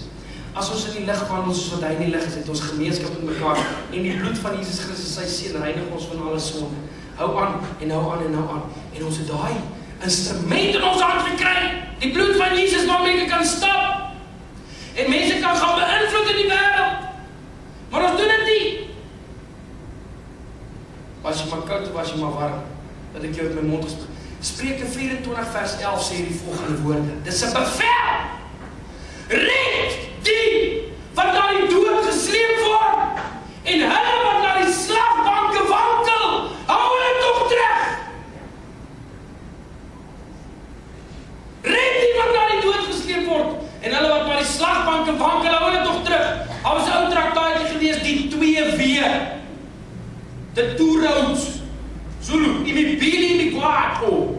As ons in die lig wandel soos wat hy in die lig is, het ons gemeenskap met mekaar en die bloed van Jesus Christus, sy seun, reinig ons van alle sonde. Hou aan en hou aan en hou aan. En ons het daai instrument in ons hand gekry, die bloed van Jesus waarmee ek kan stap. En mense kan gaan beïnvloed in die wêreld. Maar ons doen dit nie. Was jy maar koud of was jy maar warm? Dat ek jou uit my mond gespreek. Spreuke 24 vers 11 sê die volgende woorde. Dis 'n bevel. Red die wat na die dood gesleep word en hulle wat na die slagbanke wankel, hou hulle tog terug. Red die wat na die dood gesleep word en hulle wat na die slagbanke wankel, hou hulle tog terug. Daar was 'n ou traktaatjie gewees, die 2W. The two roads. Zulu, imibili mikwako.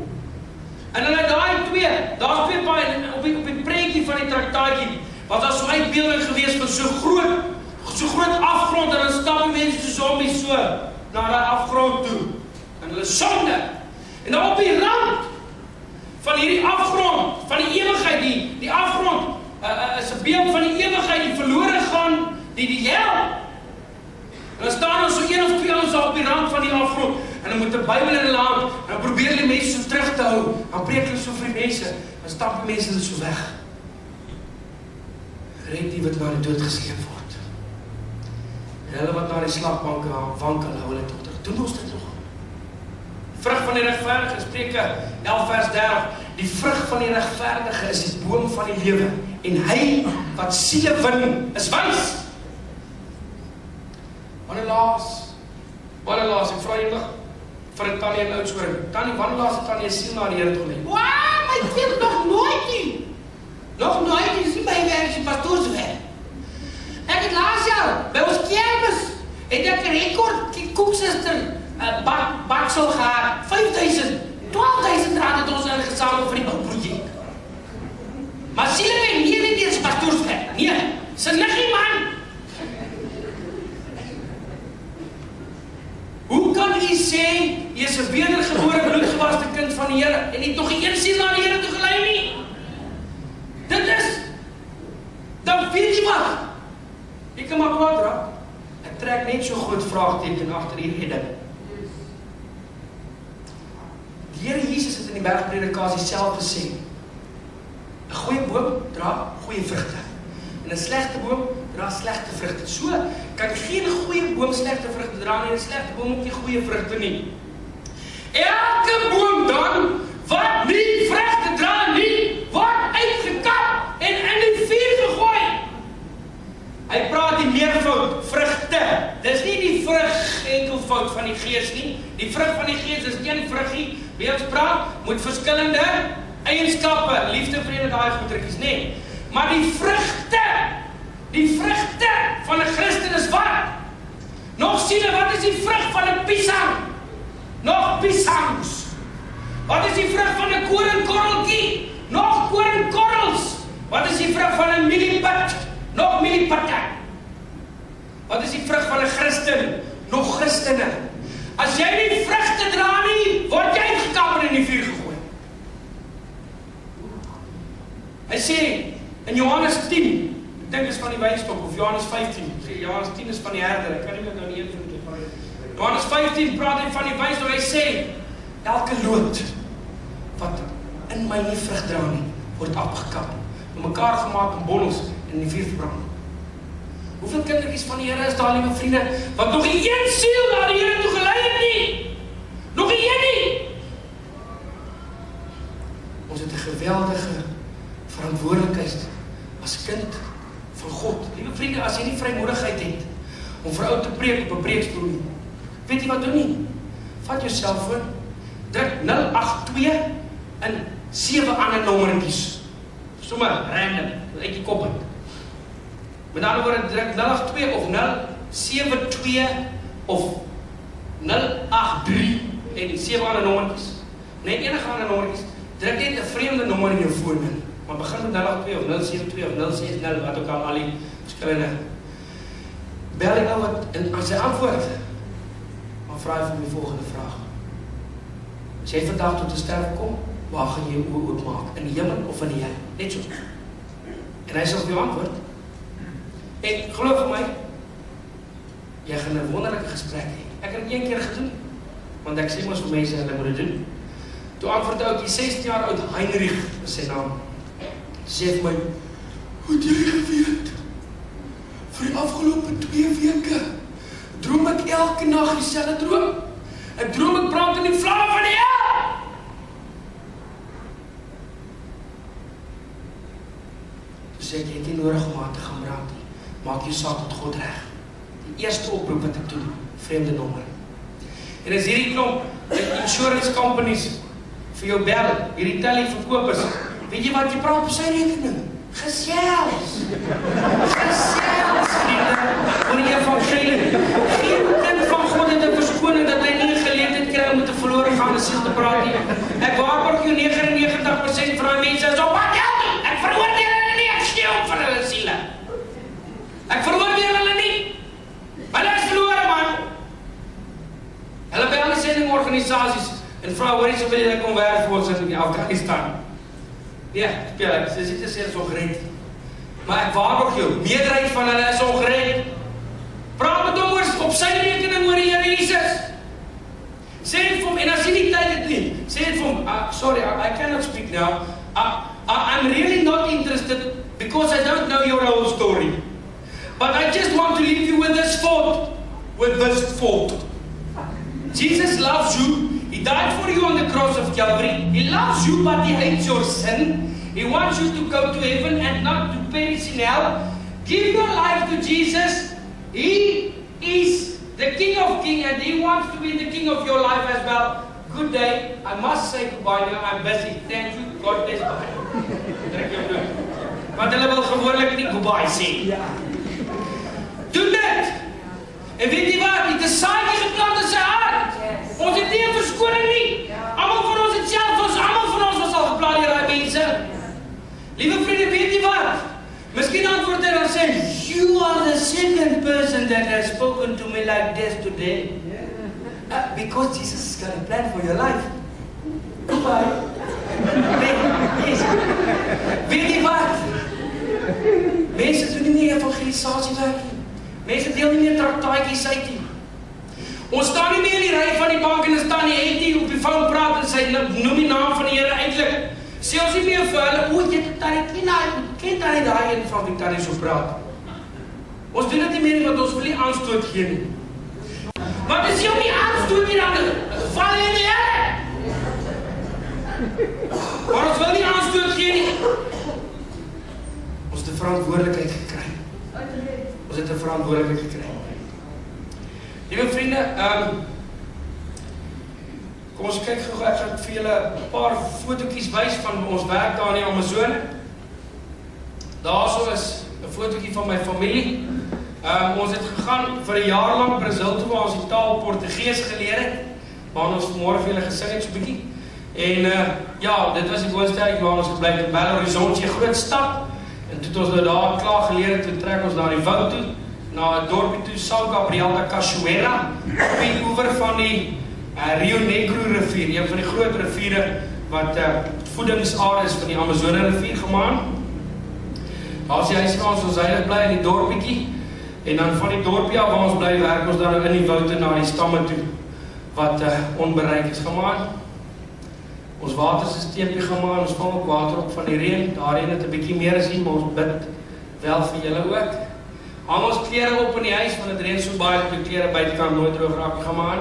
En hulle daai 2 daar's twee baie op die prentjie van die traktaatjie, wat daar so uitbeelding gewees van so groot afgrond, en dan stap die mense so zombies so na die afgrond toe, en hulle sonde, en dan op die rand van hierdie afgrond, van die ewigheid, die afgrond, is 'n beeld van die ewigheid, die verlore gaan, die hel. En dan staan er so 1 of 2 ons op die rand van die afgrond, en dan moet 'n Bybel in hulle hand, en dan probeer die mense so terug te hou, dan preek hulle so vir die mense, dan stap die mense hulle so weg. Red die wat na die dood gesleep word. En hulle wat na die slagbanke wankel, hou hulle tot terug. Doen ons dit nog? Vrug van die regverdige, Spreuke 11 vers 30, die vrug van die regverdige is die boom van die lewe, en hy wat siele win, is wys. Wanneer laas, ek vra eendag vir 'n tannie in Oudtshoorn, tannie, wanneer laas het tannie 'n siel na die Here toe gelei? Wow, my kind, nog nooit nie. Nog nooit nie, dis nie my werk, dis die pastoorswerk. Ek het laas jaar, by ons kermis, het ek 'n rekord koeksuster baksel gehad, 5.000, 12.000 rand het ons ingesamel vir die bouprojek. Maar siele my nie dit is pastoorswerk, nee, sy liggie man. Hoe kan u sê, jy is 'n wedergebore bloedgewaste kind van die Here, en jy het nog nie een siel na die Here toe gelei nie? Dit is, dan weet jy wat? Jy kan maar kwaad raak. Ek trek net so groot vraagteken agter hierdie ding. Die Here Jesus het in die bergpredikasie self gesê, 'n goeie boom dra goeie vrugte, en 'n slegte boom dra slegte vrugte. So kan geen goeie boom slegte vrugte dra nie, en 'n slegte boom ook nie goeie vrugte nie. Elke boom dan wat nie vrugte dra nie, word uitgekap en in die vuur gegooi. Hy praat die meervoud, vrugte. Dis nie die vrug enkelvoud van die Gees nie. Die vrug van die Gees is een vruggie, wie ons praat, moet verskillende eienskappe, liefde, vrede, daai goedrukkies, nee. Maar die vrugte van 'n Christen is wat? Nog siele, wat is die vrug van 'n piesang? Nog piesangs. Wat is die vrug van 'n koringkorreltjie? Nog koringkorrels. Wat is die vrug van 'n mieliepit? Nog mieliepitte. Wat is die vrug van 'n Christen? Nog Christene. As jy nie vrugte dra nie, word jy uitgekap en in die vuur gegooi. Hy sê in Johannes 10, ek dink is van die wynstok, of Johannes 15, sê Johannes 10 is van die herder, ek kan nie met nou nie een van die van Johannes 15 praat hy van die wynstok, hy sê, elke loot wat in my nie vrug dra nie, word afgekap, mekaar gemaak in bottels en in die vuur verbrand. Hoeveel kindertjies van die Here is daar, liewe vriende, wat nog nie een siel na die Here toe gelei het nie? Nog nie een nie! Ons het 'n geweldige verantwoordelikheid as kind van God. Liewe vriende, as jy nie vrymoedigheid het om vir ou te preek op 'n preekstoel nie, weet jy wat doen nie? Vat jou selfoon, druk 082 in 7 ander nommertjies. Sommer random, uit die kop uit. Met ander woorde, druk 082 of 072 of 083 en die 7 ander nommertjies. Net enige ander nommertjies. Druk net 'n vreemde nommer in jou foon in. Maar begin met 082 of 072 of 060, wat ook al die verskillende. Bel jy nou wat, en as hy antwoord, dan vra hy vir die volgende vraag. As jy vandag tot 'n sterwe kom, waar gaan jy jou oë oopmaak? In die hemel of in die hel? Net so. En hy sal vir jou antwoord. En geloof my, jy gaan 'n wonderlike gesprek hê. Ek het dit een keer gedoen, want ek sê mos vir mense, hulle moet dit doen. Toe antwoord ou, die 16 jaar oud Heinrich, is sy naam. Sê vir my, hoe het jy geweet? Vir die afgelope 2 weke, droom ek elke nag dieselfde droom. Ek droom ek brand in die vlamme van die hel. Toe sê ek, jy het nie nodig om aan te gaan brand nie. Maak jou saak tot God reg. Die eerste oproep wat ek doen, vreemde nommer. En as hierdie klomp insurance companies vir jou bel, hierdie televerkopers, weet jy wat jy praat op sy rekening? Gesels, vriende, oor die evangelie. Geen kind van God het 'n verskoning dat hy nie geleentheid kry om met 'n verlore gaande siel te praat nie. Ek waarborg jou 99% van organisasies en vra hoor jy so wil jy kom werk vir ons in Afghanistan. Ja, speel ek, sy sê dit is ongered. Maar ek waarborg jou, meerderheid van hulle is ongered. Praat met hom op sy rekening oor die Here Jesus. Sê dit vir hom, en as jy nie tyd het nie, sê dit vir hom, sorry, I cannot speak now. I'm really not interested because I don't know your whole story. But I just want to leave you with this thought. Jesus loves you. He died for you on the cross of Calvary. He loves you, but He hates your sin. He wants you to go to heaven and not to perish in hell. Give your life to Jesus. He is the King of Kings and He wants to be the King of your life as well. Good day. I must say goodbye now. I'm busy. Thank you. God bless. Bye. Druk jou dood. Want hulle wil gewoonlik nie goodbye sê. Doen dit. En weet jy wat? Die saadjie geplant in sy hart. Ons het nie 'n verskoning nie. Almal van ons het self, almal van ons was al geplant deur daai mense. Liewe vriende, weet jy wat? Miskien antwoord hy dan sê, you are the second person that has spoken to me like this today. Because Jesus has got a plan for your life. Goodbye. Yes. Weet jy wat? Mense doen nie meer evangelisasie werk nie. Mense deel nie meer traktaatjies uit nie. Ons staan nie meer in die ry van die bank en dan staan die Hetty op die foon praat en sy noem die naam van die Here eintlik. Sê ons nie meer vir hulle, jy het ken daar nie daai een van wie Tannie so praat. Ons doen dit nie meer nie, want ons wil nie aanstoot gee nie. Want as jy nie aanstoot nie, dan val jy in die Here. Maar ons wil nie aanstoot gee nie. Ons het 'n verantwoordelikheid gekry. Ons het 'n verantwoordelikheid gekry. Liewe vriende, kom ons kyk gou, ek gaan vir julle 'n paar fotootjies wys van ons werk daar in die Amazone. Daarso is 'n fotootjie van my familie. Ons het gegaan vir 'n jaar lank Brazil toe waar ons die taal Portugees geleer het. Waar ons vanmôre vir julle gesing het so 'n bietjie. En ja, dit was die woonstel waar ons gebly het in Belo Horizonte, 'n groot stad. En toe ons nou daar klaar geleer het, toe trek ons na die woud toe, na 'n dorpie toe, São Gabriel da Cachoeira, op die oewer van die Rio Negro rivier, een van die groot riviere wat voedingsare is van die Amazone rivier gemaan. Daar is die huis waar ons heilig bly in die dorpietjie, en dan van die dorpie af waar ons bly, werk ons dan in die woude na die stamme toe, wat onbereik is gemaan. Ons watersysteempie gemaan, ons vang ook water op van die reën, daarheen het 'n bietjie meer as hier, maar ons bid wel vir julle ook. Hang ons klere op in die huis, want het reën so baie dat die klere buitekant nooit droog raak gemaan.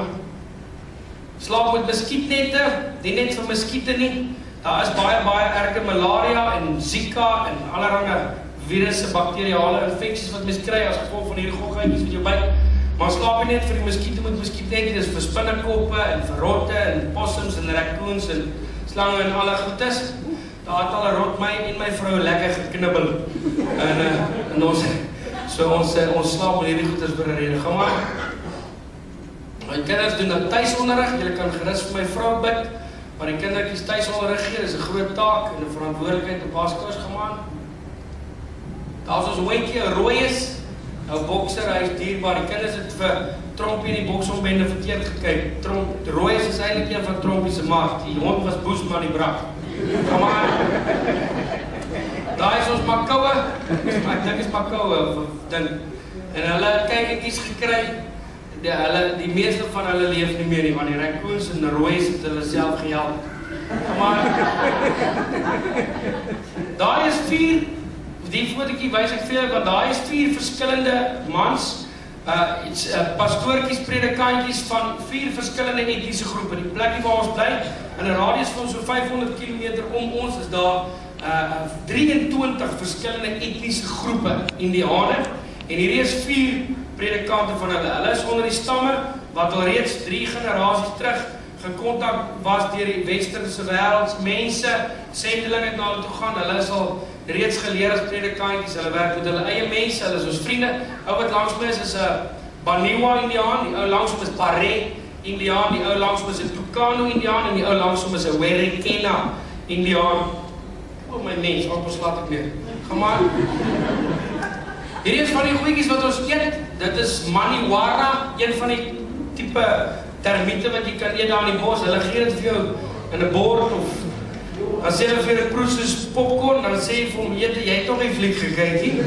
Slaap met muskietnette, die net vir muskiete nie. Daar is baie erge malaria en Zika en allerlei virusse, bakteriale infeksies wat mens kry as gevolg van hierdie goggetjies wat jou byt. Maar slaap nie net vir die muskiete met muskietnette, dis vir spinnekoppe en vir rotte en possums en raccoons en slange en alle goedes. Daar het al 'n rot my en my vrou lekker geknibbel. En ons slaap met hierdie goedes vir 'n rede gemaak. My kinders doen dan tuisonderrig, julle kan gerus vir my vrou bid, maar die kindertjies tuisonderrig gee, is 'n groot taak en 'n verantwoordelikheid op haar skous gemaak. Daar is ons hondjie, 'n rooi is, 'n bokser, hy is dierbaar. Die kinders het vir Trompie in die boksombende verkeerd gekyk. Rooi is eintlik een van Trompie se maag. Die hond was boes maar die brak. Kom maar. Daar is ons makoue. Ek dink is makoue ding. En hulle het kykies gekry. Die meeste van hulle leef nie meer nie, want die raccoons en die rooies het hulle self gehelp. Maar daar is 4, die fotootjie wys ek vir julle, want daar is 4 verskillende mans, pastoortjies, predikantjies van 4 verskillende etniese groepe. Die plekkie waar ons bly, in 'n radius van so 500 km om ons, is daar 23 verskillende etniese groepe Indiane, en hierdie is 4 predikante van hulle. Hulle is onder die stamme wat al reeds 3 generasies terug gekontak was deur die westerse wêreld. Mense, sendelinge het na hulle toe gaan. Hulle is al reeds geleer as predikantjies. Hulle werk met hulle eie mense. Hulle is ons vriende. Ou wat langs my is 'n Baniwa Indiaan, die ou langs my is Pare Indiaan, die ou langs my is 'n Tucano Indiaan en die ou langs my is 'n Werekena Indiaan. O my mens, wat slaat ek meer. Gaan maar. Hierdie is van die goedjies wat ons eet. Dit is maniwara, een van die tipe termiete wat jy kan eet daar in die bos, hulle gee dit vir jou in 'n bord of dan sê hulle vir jou 'n proes soos popcorn, dan sê jy vir hom, jy het toch nie fliek gekyk nie.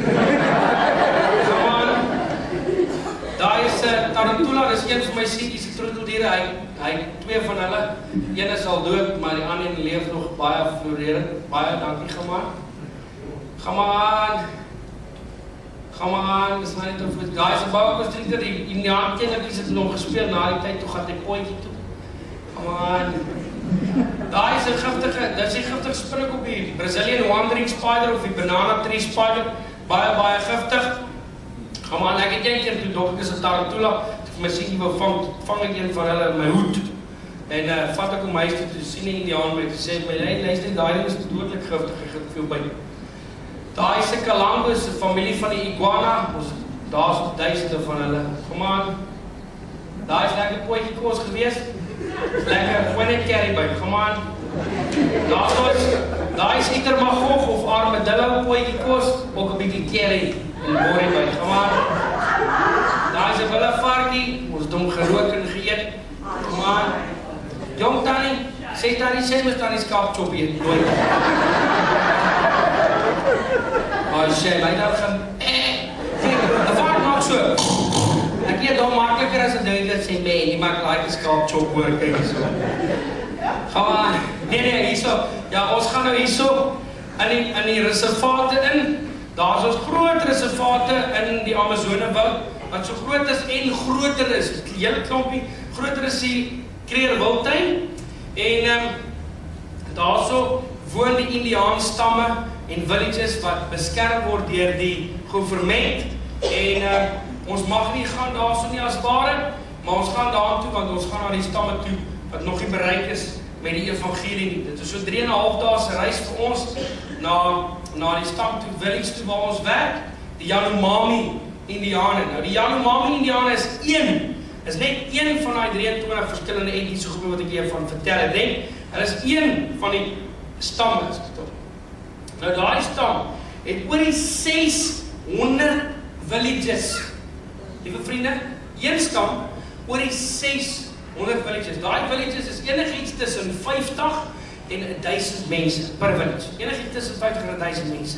Daar is tarantula, dis een van my seentjies se troeteldiere, hy 2 van hulle, een is al dood, maar die ander een leef nog baie florerend, baie dankie gemaak. Come on, dis maar net of dit guys about was dit die Indiaan kindertjies het nog gespeel na die tyd toe gaan hy potjie toe. Come on. Daai is 'n giftige, dis 'n giftige spinnekop die Brazilian wandering spider of die banana tree spider, baie giftig. Come on, ek het een keer toe dog ek is 'n tarantula, vir my seentjie wou vang ek een van hulle in my hoed. En vat ek hom huis toe sien 'n Indiaan my sê my luister daai ding is dodelik giftig, ek het veel by. Daai is 'n kalango, 'n familie van die iguana, daar's duisende van hulle. Kom aan. Daai is lekker potjie kos gewees. Lekker goeie curry by. Kom aan. Daai is itermagog of armadillo potjie kos, ook 'n bietjie curry en borie by. Kom aan. Daai is 'n wille varkie, ons het hom gerook en geëet. Kom aan. Jong tannie, sê tannie skaapchop eet nooit. Maar sê, my daar gaan, die vaart maak so. Ek eet dan makliker as 'n ding dat sê, die maak like skaapchop hoor, kyk so. Gaan maar, nee, hierso, ja, ons gaan nou hierso, in die reservate in, daar is ons groot reservate in die Amazonewoud, wat so groot is en groter is, die hele klompie, groter is die Kreerwiltuin, en daar so woon die Indiaan stamme, en villages wat beskerm word deur die gouvernement en ons mag nie gaan daarso nie as ware, maar ons gaan daartoe want ons gaan na die stamme toe wat nog nie bereik is met die evangelie nie. Dit is so 3,5 dae se reis vir ons na die stam toe, village toe waar ons werk, die Yanomami Indiane. Nou die Yanomami Indiane is net een van die 23 verskillende etniese groepe wat ek hiervan vertel het, net. Hulle is een van die stamme. Nou daai stam het oor die 600 villages. Liewe vriende, een stam oor die 600 villages. Daai villages is enigiets tussen 50 en 1000 mense per village. Enigiets tussen 50 en 1000 mense.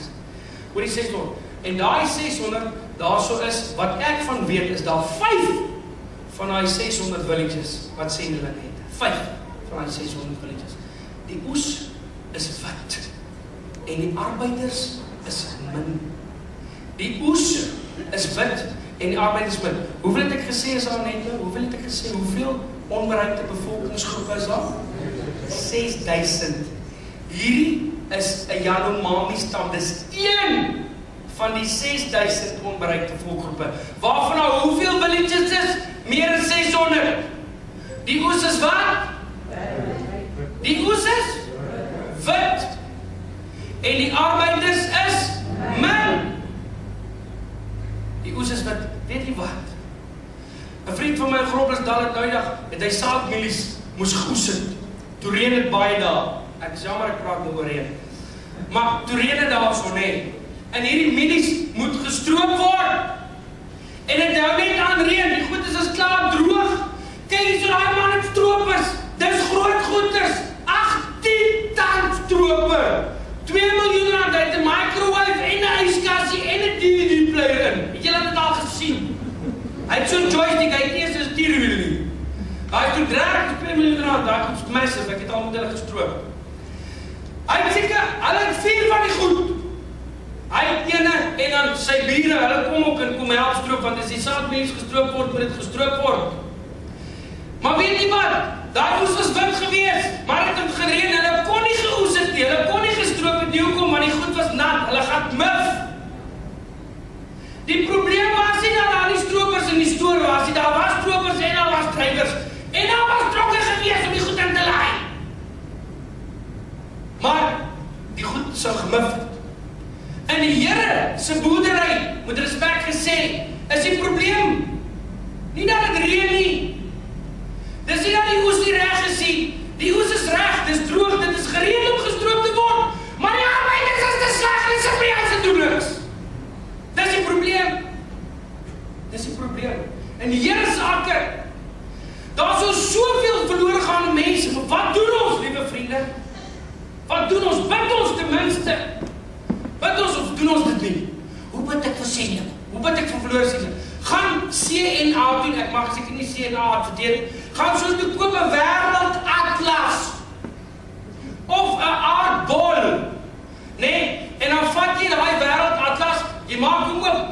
Oor die 600. En daai 600, daarso is, wat ek van weet, is daar 5 van daai 600 villages wat sendeling het. 5 van daai 600 villages. Die oes is wit. En die arbeiders is min. Die oes is wit en die arbeiders min. Hoeveel het ek gesê is daar net nou? Hoeveel het ek gesê? Hoeveel onbereikte bevolkingsgroepe is daar? 6000. Hierdie is 'n Yanomami stam. Dis een van die 6000 onbereikte volkgroepe. Waarvan nou hoeveel villages is? Meer as 600. Die oes is wat? Die oes is wit. En die arbeiders is min. Die oes is wit. Weet jy wat? 'n vriend van my in Groblersdal het nou eendag met hy saadmielies moes geoes het. Toe reën dit baie daar. Ek is jammer ek praat nou oor reën. Maar toe reën dit daarso nê. En hierdie mielies moet gestroop word. En dit hou net aan reën. Die goed is as klaar droog. Kyk hier so daai man het stroopers. Dis groot goeders. 18 ton stroper. 2 miljoen rand uit 'n microwave en 'n yskassie en 'n DVD-player in. Het julle dit al gesien? Hy het so'n joystick, hy het nie eens 'n stuurwiel nie. Hy het toe draag 2 miljoen rand, daai goed is massive, ek het al met hulle gestroop. Hy het seker, hulle het 4 van die goed. Hy het ene en dan sy bure, hulle kom ook en kom help stroop, want as die saadmielies gestroop word, moet dit gestroop word. Maar weet jy wat? Daai oes was wit gewees, maar het gereën, hulle kon nie geoes het nie, hulle kon nie gestroop het nie, hoekom, want die goed was nat, hulle gaan mif. Die probleem was nie dat daar die stropers in die stoor was nie, daar was stropers en daar was drywers, en daar was trokke gewees om die goed in te laai. Maar, die goed sou gemif het. En die Here se boerdery, met respek gesê, is die probleem. Nie dat het reën nie. Dis nie dat die oes nie reg is nie. Die oes is reg, dis droog, dit is gereed om gestroop te word. Maar die arbeiders is te sleg en sy prijs doen niks. Dis die probleem. Dis die probleem. En die Here se akker, daar is verloor gaan CNA doen, ek mag seker nie CNA adverteer, gaan soos toe koop 'n wêreldatlas of 'n aardbol, nee, en dan vat jy daai wêreldatlas, jy maak hom oop,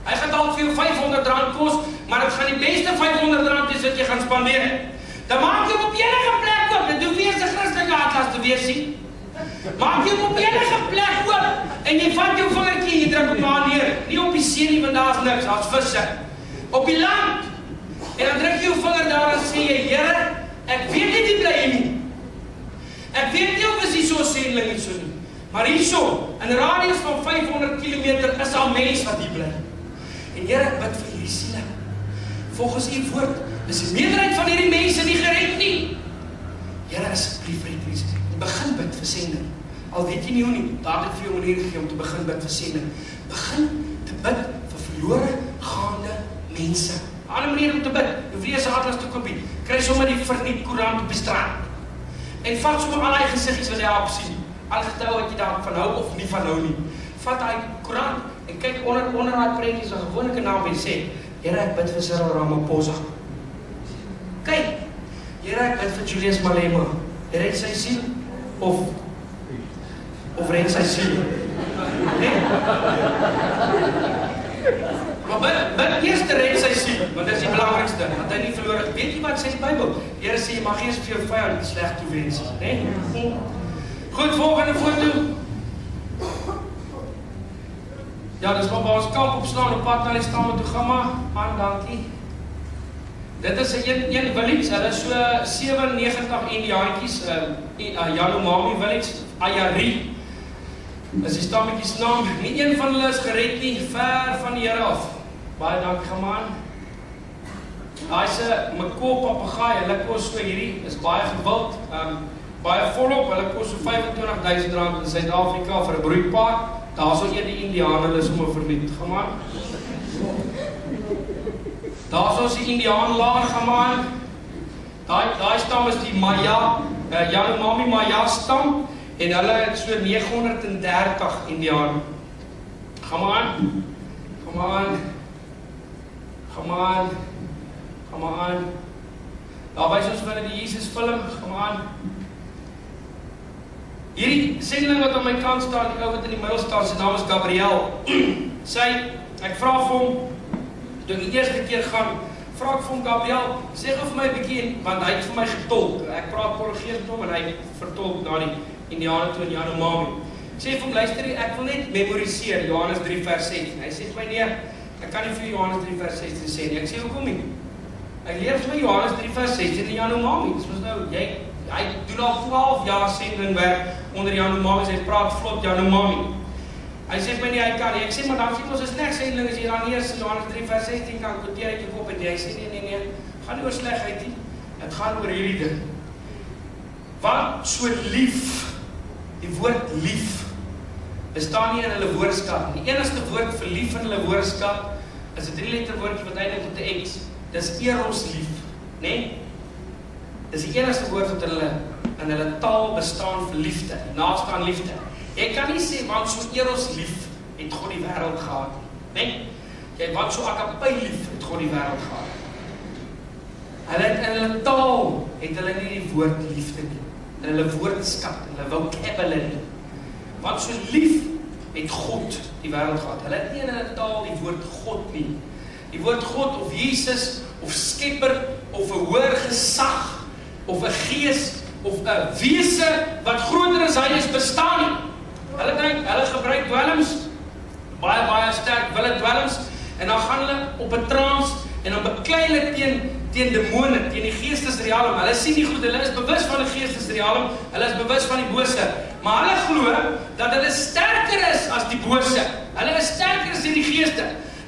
hy gaan dalk vir jou R500 kos, maar dit gaan die beste R500 is wat jy gaan spandeer. Dan maak jy hom op enige plek oop, dit hoef nie eens 'n Christelike atlas te wees nie. Maak jy hom op enige plek oop, en jy vat jou vingertjie en jy druk hom daar neer. Nie op die see nie, want daar's niks, daar's visse. Op die land. En dan druk jy jou vinger daar en sê jy, Here, ek weet nie wie bly hier nie. Ek weet nie of is hier so 'n sendeling hier so nie. Maar hierso, in 'n radius van 500 km is al mense wat hier bly. En Here, ek bid vir hierdie siele. Volgens u woord, is die meerderheid van hierdie mense nie gered nie. Here, asseblief vir die begin bid vir sending. Al weet jy nie hoe nie, daar het ek vir jou manier gegee om te begin bid vir sending. Begin te bid vir verlore gaande mense. 'n Ander manier om te bid, jy hoef nie eens 'n atlas te koop nie. Kry sommer die verniet koerant op die straat. En vat sommer al die gesiggies wat jy daar op sien. Al getrou wat jy daarvan hou of nie van hou nie. Vat daai koerant en kyk onder daai prentjies wat gewoonlik 'n naam en sê, Here, ek bid vir Cyril Ramaphosa. Kyk, Here, ek bid vir Julius Malema. Red sy siel of red sy siel? Nee? Maar bid eers red sy siel, want dit is die belangrikste, want hy nie verloor. Weet jy wat sê die Bybel? Here sê jy mag eers vir jou vyand sleg toewens, né? Goed, volgende foto. Ja, dis maar waar ons kamp opslaan op pad na die Stammetogama. Aan, dankie. Dit is 'n village, hulle is so 97 Indiaantjies, Yanomami village, Ayari. Is die stammetjies naam. Nie een van hulle is gered nie, ver van die Here af. Baie dankie, gemaan. Daai's 'n Macaw papegaai, hulle kos so hierdie, is baie gewild, baie volop, hulle kos so R25,000 in Suid-Afrika vir 'n broeipaard. Daar's ook een die Indiane, hulle is sommer verniet, gemaan. Daar's ons die Indiaanlaar, gemaan. Daai stam is die Maya, Yanomami Maya stam, en hulle het so 930 Indiane. Gemaan. Daar wys ons van die Jesus film, gemaan. Hierdie sendeling wat aan my kant staan, die ou wat in die middel staan, sy naam is Gabriel. Ek vra vir hom, toe ek die eerste keer gaan, vra ek vir hom, Gabriel, sê gou vir my 'n bietjie, want hy het vir my getolk. Ek praat Portugees met hom en hy vertolk na die Indiane toe in Yanomami. Ek sê vir hom, luister, ek wil net memoriseer Johannes 3 vers 16. Hy sê vir my, nee, ek kan nie vir Johannes 3 vers 16 sê nie. Ek sê, hoekom nie? Hy leer vir my Johannes 3 vers 16 in Yanomami. Dis mos nou, hy doen al 12 jaar sendingwerk onder Yanomami, hy praat vlot Yanomami. Hy sê vir my nie, hy kan nie. Ek sê, maar dan sê ons is sleg sendeling, as jy dan eers in Johannes 3 vers 16 kan kwoteer uit jou kop, en hy sê, nee, gaan nie oor slegheid nie, het gaan oor hierdie ding. Want so lief, die woord lief, bestaan nie in hulle woordskap. Die enigste woord vir lief in hulle woordskap, is 'n 3-letter woordjie wat eindig met 'n X. Dis eros lief, né? Dis die enigste woord wat in hulle taal bestaan vir liefde, naaste liefde. Jy kan nie sê, want so eros lief, het God die wêreld gehad, né? Jy, want so agape lief, het God die wêreld gehad. Hulle het in hulle taal, het hulle nie die woord liefde nie. In hulle woordskap, in hulle vocabulary. Want so lief het God die wêreld gehad. Hulle het nie in hulle taal die woord God nie. Die woord God of Jesus of skepper of 'n hoër gesag of 'n gees of 'n wese wat groter as hy is bestaan nie. Hulle gebruik dwelms, baie sterk dwelms, en dan gaan hulle op 'n trance en dan beklei hulle teen demone, teen die geestesrealm. Hulle sien nie goed, hulle is bewus van die geestesrealm, hulle is bewus van die bose, maar hulle glo dat hulle sterker is as die bose. Hulle is sterker as die geeste.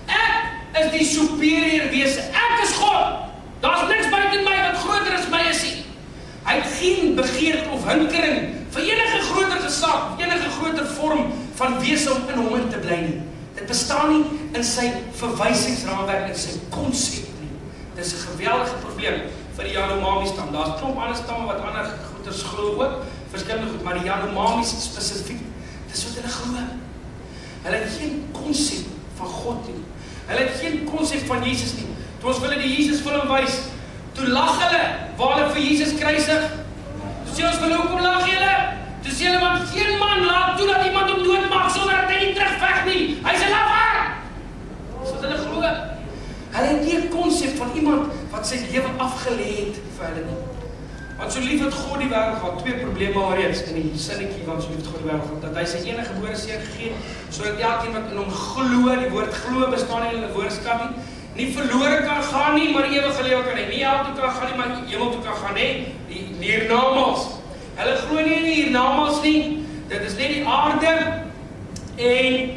Ek is die superior wese. Ek is God. Daar's niks buite my wat groter as my is nie. Hy het geen begeerte of hinkering vir enige groter gesag, enige groter vorm van wese om in hom te bly nie. Dit bestaan nie in sy verwysingsraamwerk, in sy konsep nie. Dit is 'n geweldige probleem vir die Yanomami stam. Daar's klomp ander stamme wat ander goeters glo ook, verskillende goed, maar die Yanomamis spesifiek, dis wat hulle glo. Hulle het geen konsep van God nie. Hulle het geen konsep van Jesus nie. Toe ons hulle die Jesus film wys, toe lag hulle, waar hulle vir Jesus kruisig. Toe sê ons hulle, hoekom lag julle? Toe sê hulle, want geen man laat toe dat iemand hom doodmaak, sonder dat hy nie terugveg nie. Hy's 'n lafaard! Dis wat hulle glo. Hulle het nie 'n konsep van iemand wat sy lewe afgelê het vir hulle nie. Want so lief het God die wêreld gehad, 2 probleme alreeds in die sinnetjie van so lief het God die wêreld gehad, dat hy sy enige gebore seun gegee, sodat elkeen wat in hom glo, die woord glo bestaan nie in 'n woordskap nie verlore kan gaan nie, maar ewige lewe kan hê. Nie hel toe kan gaan nie, maar hemel toe kan gaan hê. Die hiernamaals. Hulle glo nie in die hiernamaals nie. Dit is net die aarde en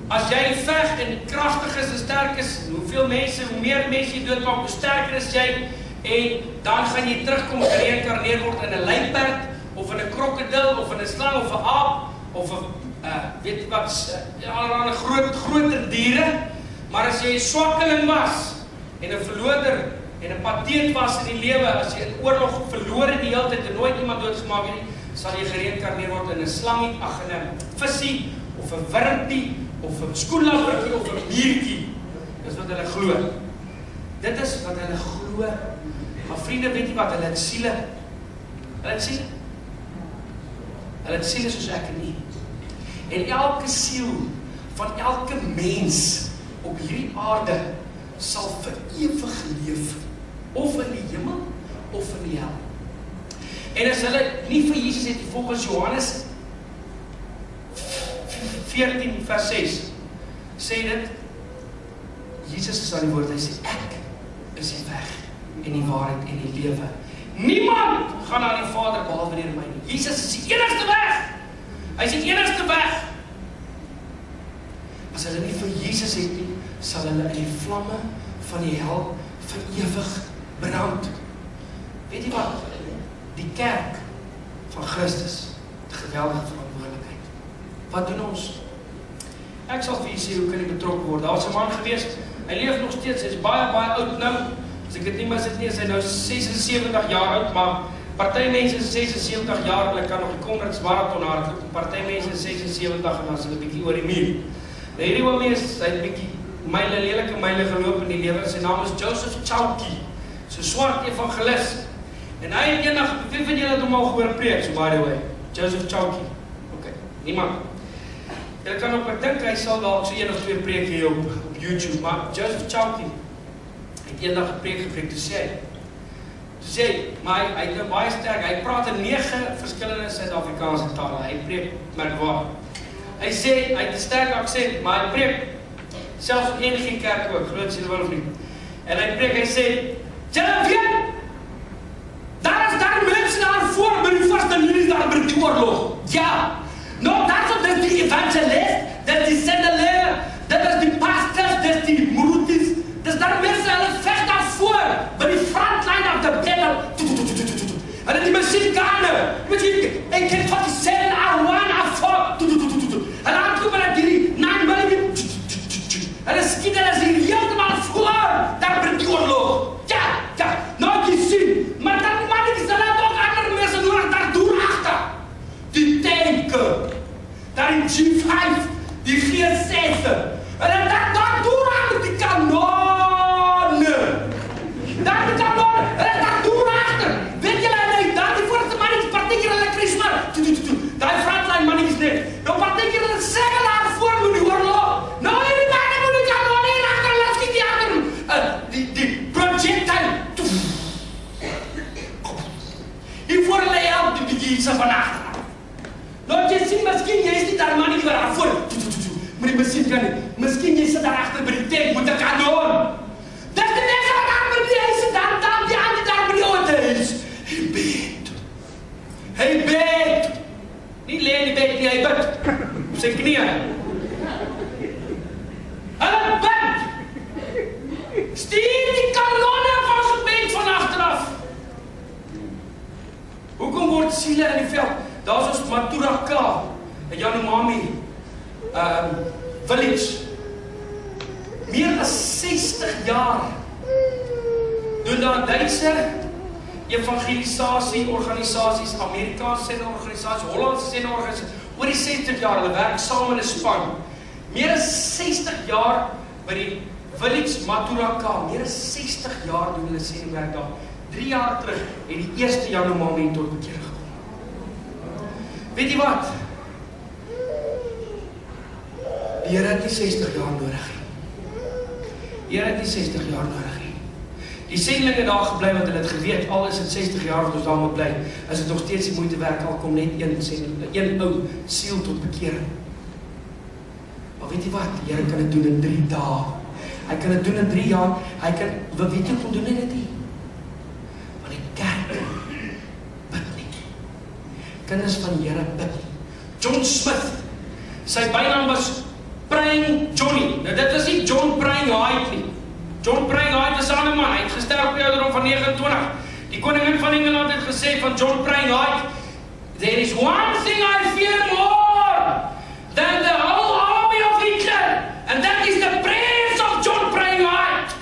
as jy veg en kragtig is en sterk is, hoeveel mense, hoe meer mense jy doodmaak, hoe sterker is jy, en dan gaan jy terugkom gereïnkarneer word in 'n luiperd, of in 'n krokodil, of in 'n slang, of 'n aap, of 'n weet jy wat, allerlei groter diere. Maar as jy 'n swakkeling was, en 'n verloder, en 'n pateet was in die lewe, as jy in oorlog verloor het die hele tyd en nooit iemand doodgemaak het nie, sal jy gereïnkarneer word in 'n slangie, in 'n visie, of 'n wurmpie, of 'n skoenlappertjie, of 'n miertjie. Dis wat hulle glo. Dit is wat hulle glo. Maar vriende, weet jy wat? Hulle het siele. Hulle het siele. Hulle het siele soos ek en nie. En elke siel van elke mens op hierdie aarde sal vir ewig leef. Of in die hemel, of in die hel. En as hulle nie vir Jesus het, volgens Johannes 14 vers 6, sê dit, Jesus is aan die woord, hy sê, ek is die weg, en die waarheid, en die lewe. Niemand gaan na die Vader behalwe deur my nie. Jesus is die enigste weg. Hy is die enigste weg. As hulle nie vir Jesus het nie, sal hulle in die vlamme van die hel vir ewig brand. Weet jy wat? Die kerk van Christus het geweldige verantwoordelikheid. Wat doen ons? Ek sal vir julle sê hoe kan jy betrokke word. Daar was 'n man gewees, hy leef nog steeds, hy is baie oud nou. As ek dit nie mis het nie, is hy nou 76 jaar oud, maar party mense is 76 jaar, hulle kan nog die Comrades marathon hardloop, en party mense is 76 en dan is hulle bietjie oor die muur. Nou hierdie oomie is, hy het bietjie lelike myle geloop in die lewe, sy naam is Joseph Chowki, so swart evangelis. En hy het eendag, wie van julle het hom al gehoor preek, so by the way, Joseph Chowki. Okay, niemand. Julle kan ook dink, hy sal dalk so 1 of 2 preek hier op YouTube, maar Joseph Chowki het eendag gepreek, toe sê, maar hy het nou baie sterk, hy praat in 9 verskillende Suid-Afrikaanse tale, hy preek merkwaardig. Hy sê, hy het 'n sterk aksent, maar hy preek, selfs in enige kerk ook, glo dit wel of nie. En hy preek, hy sê, julle weet, daar is daar mense daar voor, maar die vaste linie daar by die oorlog. Ja, nou, dat is die evangelist, dat is die sendeleur, dat is die pastors, dat is die moeroeties, dus daar mense, hulle vecht daar voor, by die frontline of the battle, hulle die machine-gunner, AK-47, R1, R4, hulle aankoop hulle die 9mm, hulle skiet hulle sien heeltemal voor, daar by die oorlog. Ja, nou jy sien, maar dat mannetjies, hulle het ook ander mense nodig daar door achter. Die tanke, daar die G5, die G6, hulle het daar door achter die kanone. Daar die kanone, hulle het daar door achter. Weet julle, hulle daar die voorste mannetjies, partijkeer hulle krisma, die frontline mannetjies net. Nou partijkeer hulle segel daar voor moet die oorlog. Nou hierdie manne moet die kanone hier achter, hulle skiet die ander, die projectile. Hier voor hulle help die bietjie van achter. Nou jy sien, miskien jy is nie daar mannetjie waar voor. Maar die machine kan nie. Miskien jy sit daar achter by die tank met 'n kanon. Dis die mense wat daar by die huis sit, dan die ander daar by die auto's. Hy bid. Nie lê in die bed nie, hy bid. Op sy knieë. Hulle bid. Stuur die kanonne van ons bed van agteraf. Hoekom word siele in die veld? Daar is ons Maturaka, en Yanomami, village. Meer as 60 jaar doen daar Duitse evangelisasie organisasies, Amerikaanse sendeorganisasies, Hollandse sendeorganisasies, oor die 60 jaar, hulle werk saam in 'n span. Meer as 60 jaar by die Village Maturaka, meer as 60 jaar doen hulle sendingwerk daar. 3 jaar terug het die eerste Januari tot bekering gekom. Weet jy wat? Die Here het nie 60 jaar nodig nie. Die Here het nie 60 jaar nodig nie. Die sendlinge daar gebly want hulle het geweet, al is dit 60 jaar wat ons daar moet bly, is dit nog steeds die moeite werd, al kom net een ou siel tot bekering. Maar weet jy wat? Die Here kan dit doen in 3 dae. Hy kan dit doen in 3 jaar. Hy kan, weet jy hoe doen hy dit nie? Want die kerk bid nie. Kinders van die Here bid nie. John Smith, sy bynaam was Praying Johnny. Nou dit is nie John Praying Hyde nie. John Praying Hyde is 'n ander man. Hy het gesterf op die ouderdom van 29. Die koningin van Engeland het gesê van John Praying Hyde, there is one thing I fear more than the whole army of Hitler, and that is the prayers of John Praying Hyde.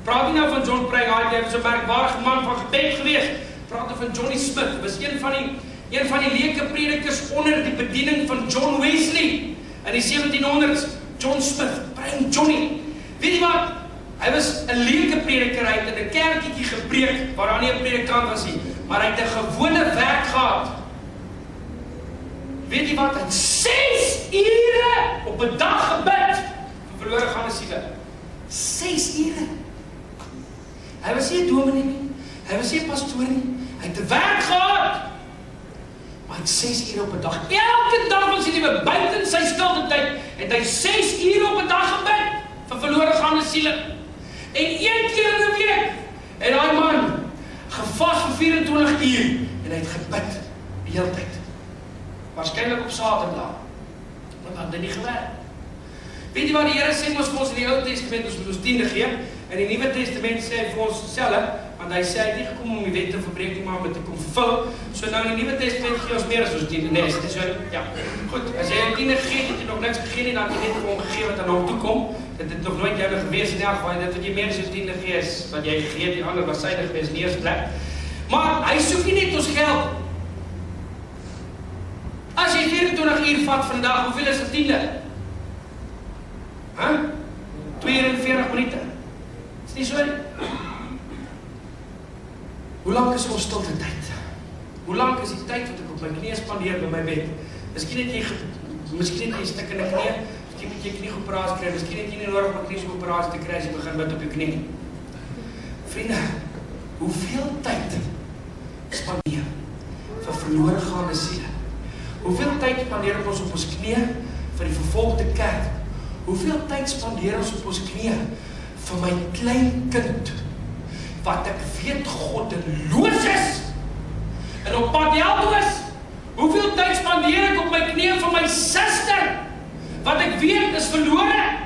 Praat nie nou van John Praying Hyde, hy was 'n merkwaardige man van gebed gewees. Praat van Johnny Smith, was een van die leuke predikers onder die bediening van John Wesley in die 1700s. John Smith, Praying Johnny. Weet jy wat? Hy was 'n leuke prediker, hy het in 'n kerkietjie gepreek waar daar nie 'n predikant was nie, maar hy het 'n gewone werk gehad. Weet jy wat? Hy het 6 ure op 'n dag gebid vir verlore gaande siele. 6 ure. Hy was nie 'n dominee nie, hy was nie 'n pastoor nie, hy het 'n werk gehad. Maar hy het 6 ure op 'n dag. Elke dag was hy buite sy stilte tyd, het hy 6 ure op 'n dag gebid vir verlore gaande siele. En 1 keer in 'n week het daai man gevas vir 24 uur en hy het gebid die hele tyd. Waarskynlik op Saterdag. Want dan het dit nie gewerk. Weet jy wat die Here sê ons in die Ou Testament ons moet ons tiende gee? In die Nuwe Testament sê hy vir ons selfe, want hy sê hy het nie gekom om die wet te verbreek nie, maar om dit te kom vervul. So nou in die Nuwe Testament gee ons meer as ons tiende. Nee, dit is so ja. Goed, as jy 'n tiende gee, het jy nog niks gegee nie, dan het jy net vir hom gegee wat aan hom toe kom. Dit het nog nooit jou gewees in elk geval, dit wat jy meer as 'n tiende gee is wat jy gegee het, die ander was syne gewees in die eerste plek. Maar hy soek nie net ons geld. As jy 24 uur vat vandag, hoeveel is 'n tiende? 42 minute. Is nie so nie? Hoe lank is ons stilte tyd? Hoe lank is die tyd wat ek op my knie spandeer by my bed? Miskien het jy 'n stuk in die knie, miskien moet jy knieoperasie kry, miskien het jy nie nodig om 'n knieoperasie te kry as jy begin bid op jou knie. Vriende, hoeveel tyd spandeer vir verlore gaande siele? Hoeveel tyd spandeer ons op ons knie vir die vervolgde kerk? Hoeveel tyd spandeer ons op ons knie vir my klein kind, wat ek weet goddeloos is, en op pad hel toe is? Hoeveel tyd spandeer ek op my knie vir my suster, wat ek weet is verlore?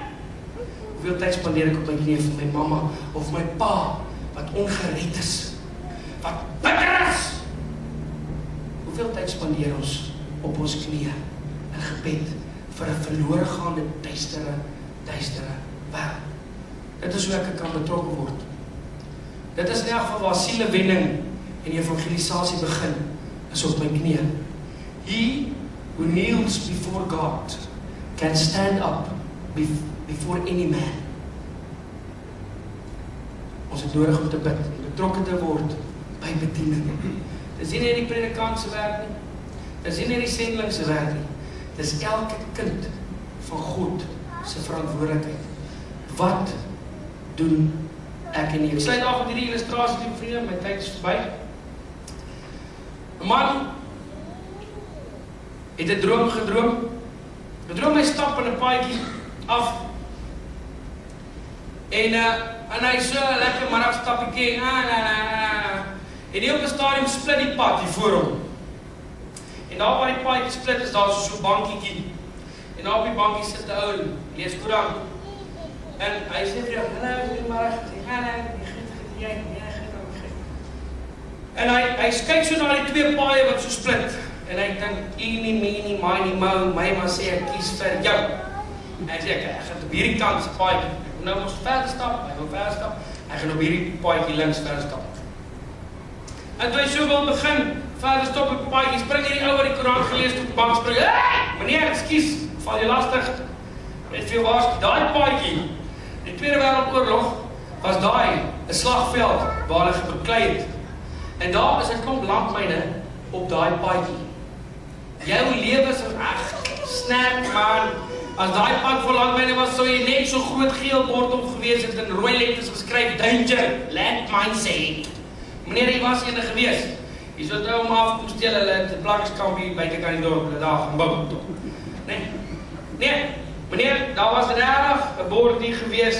Hoeveel tyd spandeer ek op my knie vir my mamma, of my pa, wat ongered is, wat bitter is? Hoeveel tyd spandeer ons op ons knie in gebed vir 'n verlore gaande duistere wêreld? Dit is hoe ek kan betrokke word. Dit is in elk geval waar sielewenning en evangelisasie begin, is op my knie. He who kneels before God can stand up before any man. Ons het nodig om te bid, betrokke te word by bediening. Dis nie net die predikant se werk nie. Dis nie net die sendeling se werk nie. Dis elke kind van God se verantwoordelikheid. Wat doen ek en jy? Ek sluit af met hierdie illustrasie, lieve vriende, my tyd is verby. 'n Man het 'n droom gedroom. Hy stap in 'n paadjie af. En hy so lekker middagstappie en die op 'n stadium split die pad hier voor hom. En daar waar die paadjie split is daar so 'n bankietjie. En daar op die bankie sit 'n ou en lees koerant. En hy sê vir hom, "Hallo, goeiemôre." En hy kyk so na die twee paaie wat so split. En hy dink, "Eenie, meenie, miny, mo, my maar sê ek kies vir jou." En hy sê, "Ek gaan op hierdie kant se paadjie. Ek nou mos verder stap, hy wil verder stap. Ek gaan op hierdie paadjie links verder stap." En toe hy so wil begin verder stap op die paadjie, spring hierdie ou wat die koerant gelees het op die bank spring. "Hey, meneer, ekskuus, val jy lastig?" Net veel waarsku, daai paadjie. Die Tweede Wêreldoorlog was daai 'n slagveld waar hulle beklei het. En daar is 'n klomp landmyne op daai paadjie. Jou lewe is reg, snap man. As daai pad vol landmyne was, sou jy net so groot geel bord op gewees het en rooi letters geskryf, danger, landmine say. Meneer, hy was ene gewees. Hy sou nou om afkom steel, hulle het 'n plakkerskamp hier buite kan die dorp, hulle daar gaan bou. Nee, meneer, daar was regtig 'n bord hier gewees.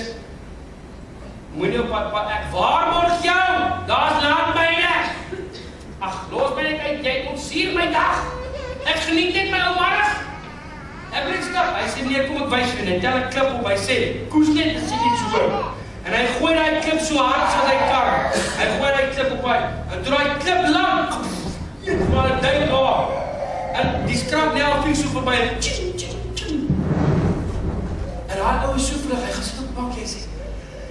Moenie op pad, ek waarborg jou, daar's landmyne. Ag, los my net uit, jy ontsuur my dag. Ek geniet net my ou middag. Ek bly stap, hy sê meneer, kom ek wys vir, hy tel 'n klip op, hy sê, koes net, dit sê net so. En hy gooi daai klip so hard as wat hy kan. Hy gooi daai klip op hy, en toe daai klip lang, maar 'n duim daar. En die skrap net al so verby, en tjing, tjing, tjing. En daai ou is so vlug, hy gaan sit op die bank, hy sê,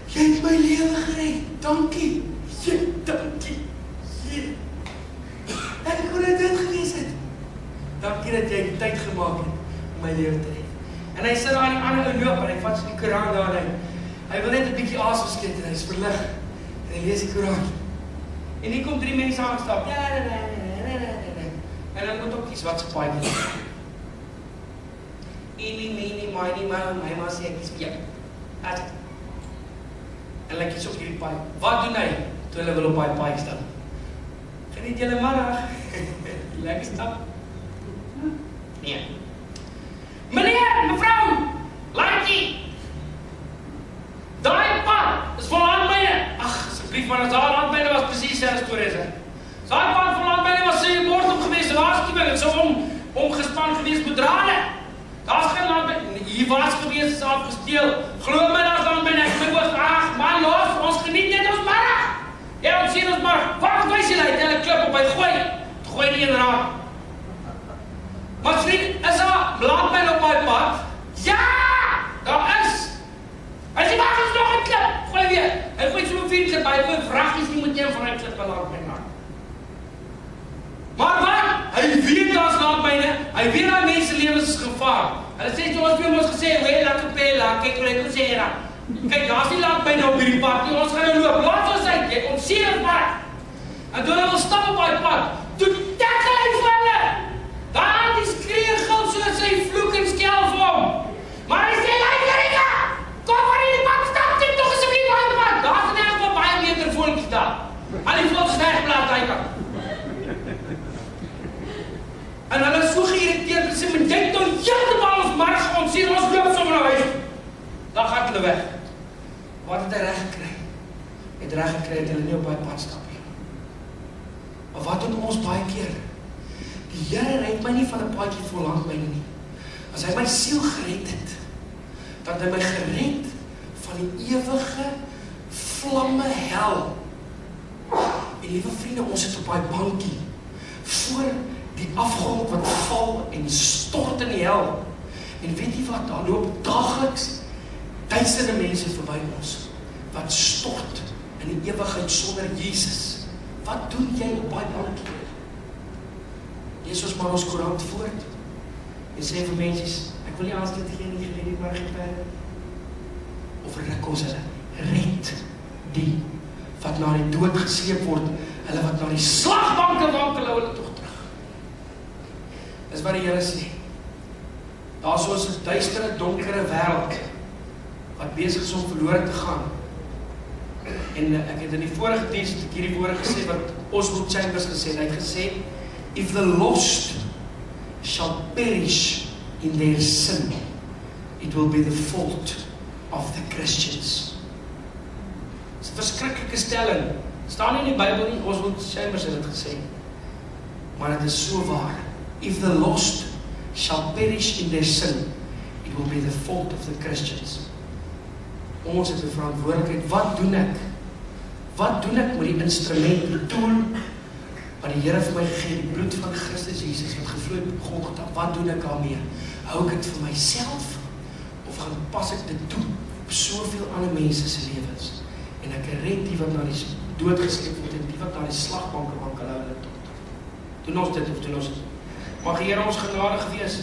jy het my lewe gered, dankie. Ja, dankie. Ja. Ek kon dit gewees het. Dankie dat jy die tyd gemaak het om my lewe te red. En hy sit daar aan die ander loop en hy vat so die Koran daar en hy wil net 'n bietjie asem skep en hy is verlig. En hy lees die Koran. En hier kom 3 mense aangestap. En dan moet ook kies wat se paadjie. Eenie, meenie, miny, my ma sê ek kies vir jou. En hy kies op hierdie paadjie. Wat doen hy toe hulle wil op daai paadjie stap? Geniet julle middag. Lekker stap. Nee. Meneer, mevrou, landjie. Daai pad is vol landmyne. Ag, asseblief man, as daar landmyne was presies dieselfde storie is. Daai pad vol landmyne was sy bord op gewees, en waarskuwing, dit sou omgespan gewees met drade. Daar's geen landmyne. Hier was gewees, is afgesteel. Glo my, daar's landmyne. Ek my oog, ag, man, los, ons geniet net ons middag. Ja, ons sien ons maar. Wat wys jy hy tel 'n klip op, hy gooi die een raak. Maar vriend, is daar landmyne op my pad? Ja! Daar is! Hy sê, wacht, is nog 'n klip, gooi weer. Hy gooi so 'n 4 klip, hy gooi vraggies nie met een van die klippe landmyne maak. Maar wat? Hy weet daar's landmyne, hy weet dat mense lewens is gevaar. Hulle sê, soos vir ons gesê, wee, la kapela, kyk hoe ek sê hier. Kyk, daar's nie landmyne op hierdie pad nie, ons gaan nou loop, laat ons uit, jy ontseer het pad. En toe hulle wil stap op die pad, toe tackle hy vir hulle. Daar die skree gil soos sy vloek en skel vir hom. Maar hy sê, luisterika, kom van hierdie pad, stap dit toch asseblief aan die pad. Daar's in elk geval baie meer telefoonkies daar. Al die vloks wegplaat daai kant. En hulle is so geïrriteerd, en sê, men jy het nou heeltemal ons marg ontsier, ons loop sommer na huis. Dan gaan hulle weg. Wat het hy reg gekry? Hy het reg gekry, het hulle nie op die pad stap nie. Maar wat doen ons baie keer? Die Here red my nie van 'n paadjie vol landmyne nie. As hy my siel gered het, dat hy my gered van die ewige vlamme hel. En liewe vriende, ons het op daai bankie voor die afgrond wat val en stort in die hel. En weet jy wat, daar loop daagliks duisende mense verby ons wat stort in die ewigheid sonder Jesus. Wat doen jy op daai bankie? Jesus maar ons koerant voort en sê vir mensies, ek wil nie aansluit gee nie gelede die margeperde. Of ruk ons hulle, red die wat na die dood gesleep word, hulle wat na die slagbanke wankel, hulle toch terug. Dis wat die Here sê. Daar is ons 'n duistere, donkere wêreld wat besig is om verlore te gaan. En ek het in die vorige diens hierdie woorde gesê wat Oswald Chambers gesê het. Hy het gesê, if the lost shall perish in their sin, it will be the fault of the Christians. Dit is 'n verskriklike stelling. Staan nie in die Bybel nie, Oswald Chambers het dit gesê. Maar dit is so waar. If the lost shall perish in their sin, it will be the fault of the Christians. Ons het 'n verantwoordelikheid. Wat doen ek? Wat doen ek met die instrument, die tool wat die Here vir my gegee, die bloed van Christus Jesus wat gevloei het op Golgotha? Wat doen ek daarmee? Hou ek dit vir myself of gaan pas ek dit toe op soveel ander mense se lewens? En ek red die wat na die dood gesleep word en die wat na die slagbanke wankel hulle tot. Doen ons dit of doen ons dit? Mag die Here ons genadig wees,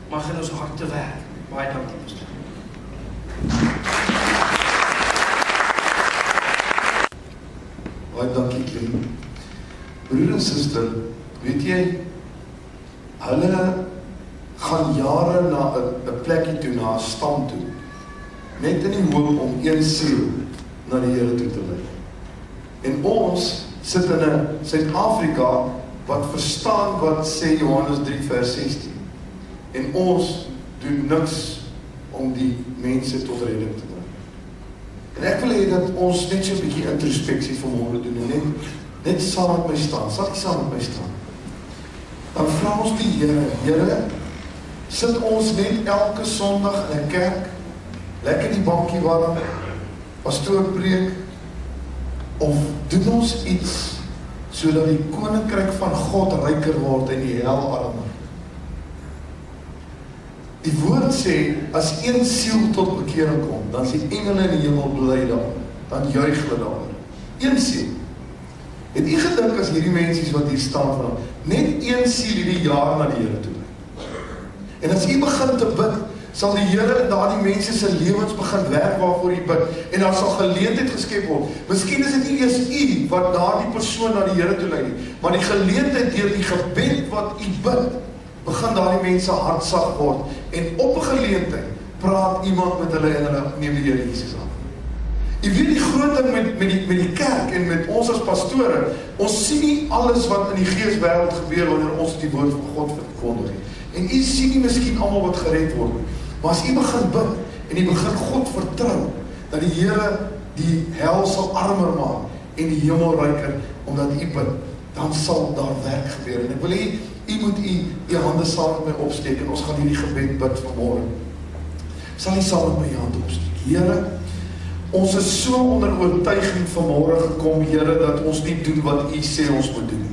mag in ons harte werk. Baie dankie. Baie dankie, Glen. Broer en suster, weet jy, hulle gaan jare na 'n plekkie toe, na 'n stam toe, net in die hoop om een siel na die Here toe te lei. En ons sit in 'n Suid-Afrika wat verstaan wat sê Johannes 3 vers 16. En ons doen niks om die mense tot redding te bring. En ek wil hê dat ons net so 'n bietjie introspeksie vanmôre doen en net saam met my staan. Sal jy saam met my staan? Dan vra ons die Here, Here, sit ons net elke Sondag in 'n kerk, lekker die bankie warm, pastoor preek, of doen ons iets sodat die koninkryk van God ryker word en die hel armer? Die woord sê, as een siel tot bekering kom, dan is die engele in die hemel bly daar, dan juig hulle daar. Een siel. Het u gedink as hierdie mensies wat hier staan vanaf, net een siel hierdie jaar na die Here toe bly? En as u begin te bid, sal die Here in daardie mense se lewens begin werk waarvoor u bid, en daar sal geleentheid geskep word. Miskien is dit nie eers u wat daardie persoon na die Here toe lei nie, maar die geleentheid deur die gebed wat u bid, begin daardie mense hartsag word, en op 'n geleentheid praat iemand met hulle en hulle neem die Here Jesus aan. U weet die groot ding met die kerk en met ons as pastore, ons sien nie alles wat in die geeswêreld gebeur wanneer ons die woord van God verkondig nie. En u sien nie miskien almal wat gered word nie. Maar as u begin bid en u begin God vertrou, dat die Here die hel sal armer maak en die hemel ryker omdat u bid, dan sal daar werk gebeur. En ek wil hê u moet u hande saam met my opsteek en ons gaan hierdie gebed bid vanmôre. Sal u saam met my hand opsteek? Here, ons is so onder oortuiging vanmôre gekom, Here, dat ons nie doen wat u sê ons moet doen.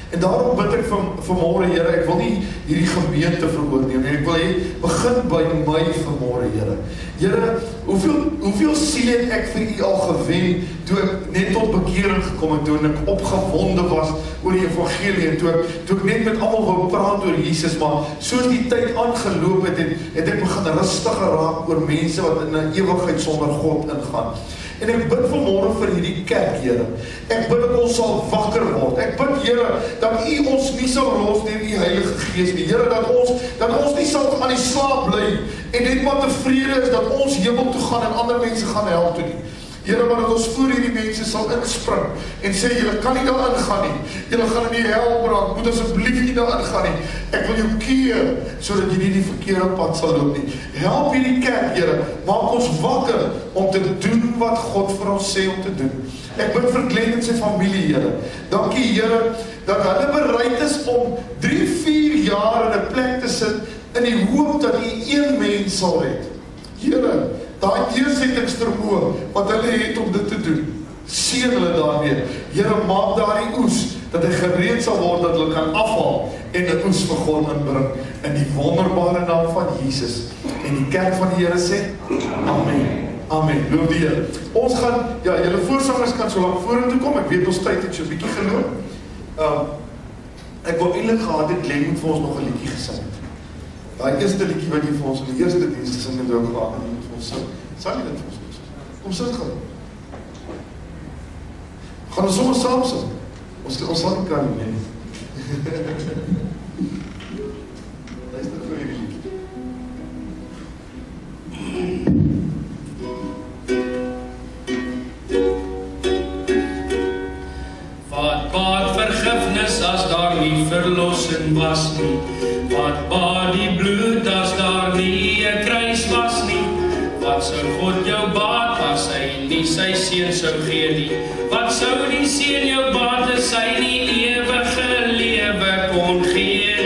En daarom bid ek vanmôre, Here, ek wil nie hierdie gemeente veroordeel nie, ek wil hê, begin by my vanmôre, Here. Here, hoeveel siele het ek vir u al gewen, toe ek net tot bekering gekom het, toe ek opgewonde was oor die evangelie, en toe ek net met almal wou praat oor Jesus, maar soos die tyd aangeloop het ek begin rustiger raak oor mense wat in 'n ewigheid sonder God ingaan. En ek bid vanmôre vir hierdie kerk, Here. Ek bid dat ons sal wakker word. Ek bid, Here, dat u ons nie sal los deur die Heilige Gees nie. Here, dat ons nie sal aan die slaap bly en net maar tevrede is dat ons hemel toe gaan en ander mense gaan hel toe nie. Here, maar dat ons voor hierdie mense sal inspring en sê, julle kan nie daar ingaan nie. Julle gaan in die hel brand, moet asseblief nie daar ingaan nie. Ek wil jou keer, sodat jy nie die verkeerde pad sal loop nie. Help hierdie kerk, Here, maak ons wakker om te doen wat God vir ons sê om te doen. Ek bid vir Glen en sy familie, Here. Dankie, Here, dat hulle bereid is om 3-4 jaar in 'n plek te sit, in die hoop dat u een mens sal red. Here, daai deursettingsvermoë wat hulle het om dit te doen, seën hulle daarmee. Here, maak daardie oes, dat hy gereed sal word, dat hulle kan afhaal, en 'n oes vir God inbring, in die wonderbare naam van Jesus. En die kerk van die Here sê, Amen. Amen, loof die Here. Ons gaan, julle voorsangers kan so lank vorentoe kom, ek weet ons tyd het so 'n bietjie geloop. Ek wil eintlik gehad het, Glen moet vir ons nog 'n liedjie gesing het. Daai eerste liedjie wat jy vir ons in die eerste diens gesing het, ook gehad, en jy moet vir ons sing. Sal jy dit vir ons doen? Kom sing gou. Gaan ons sommer saam sing? Ons sal nie kan nie. Luister vir hierdie liedjie. Wat baat vergifnis as daar nie verlossing was nie? Wat baat die bloed as daar nie 'n kruis was nie? Wat sou God jou baat as hy nie sy seun sou gee nie? Wat sou die seun jou baat as hy nie ewige lewe kon gee?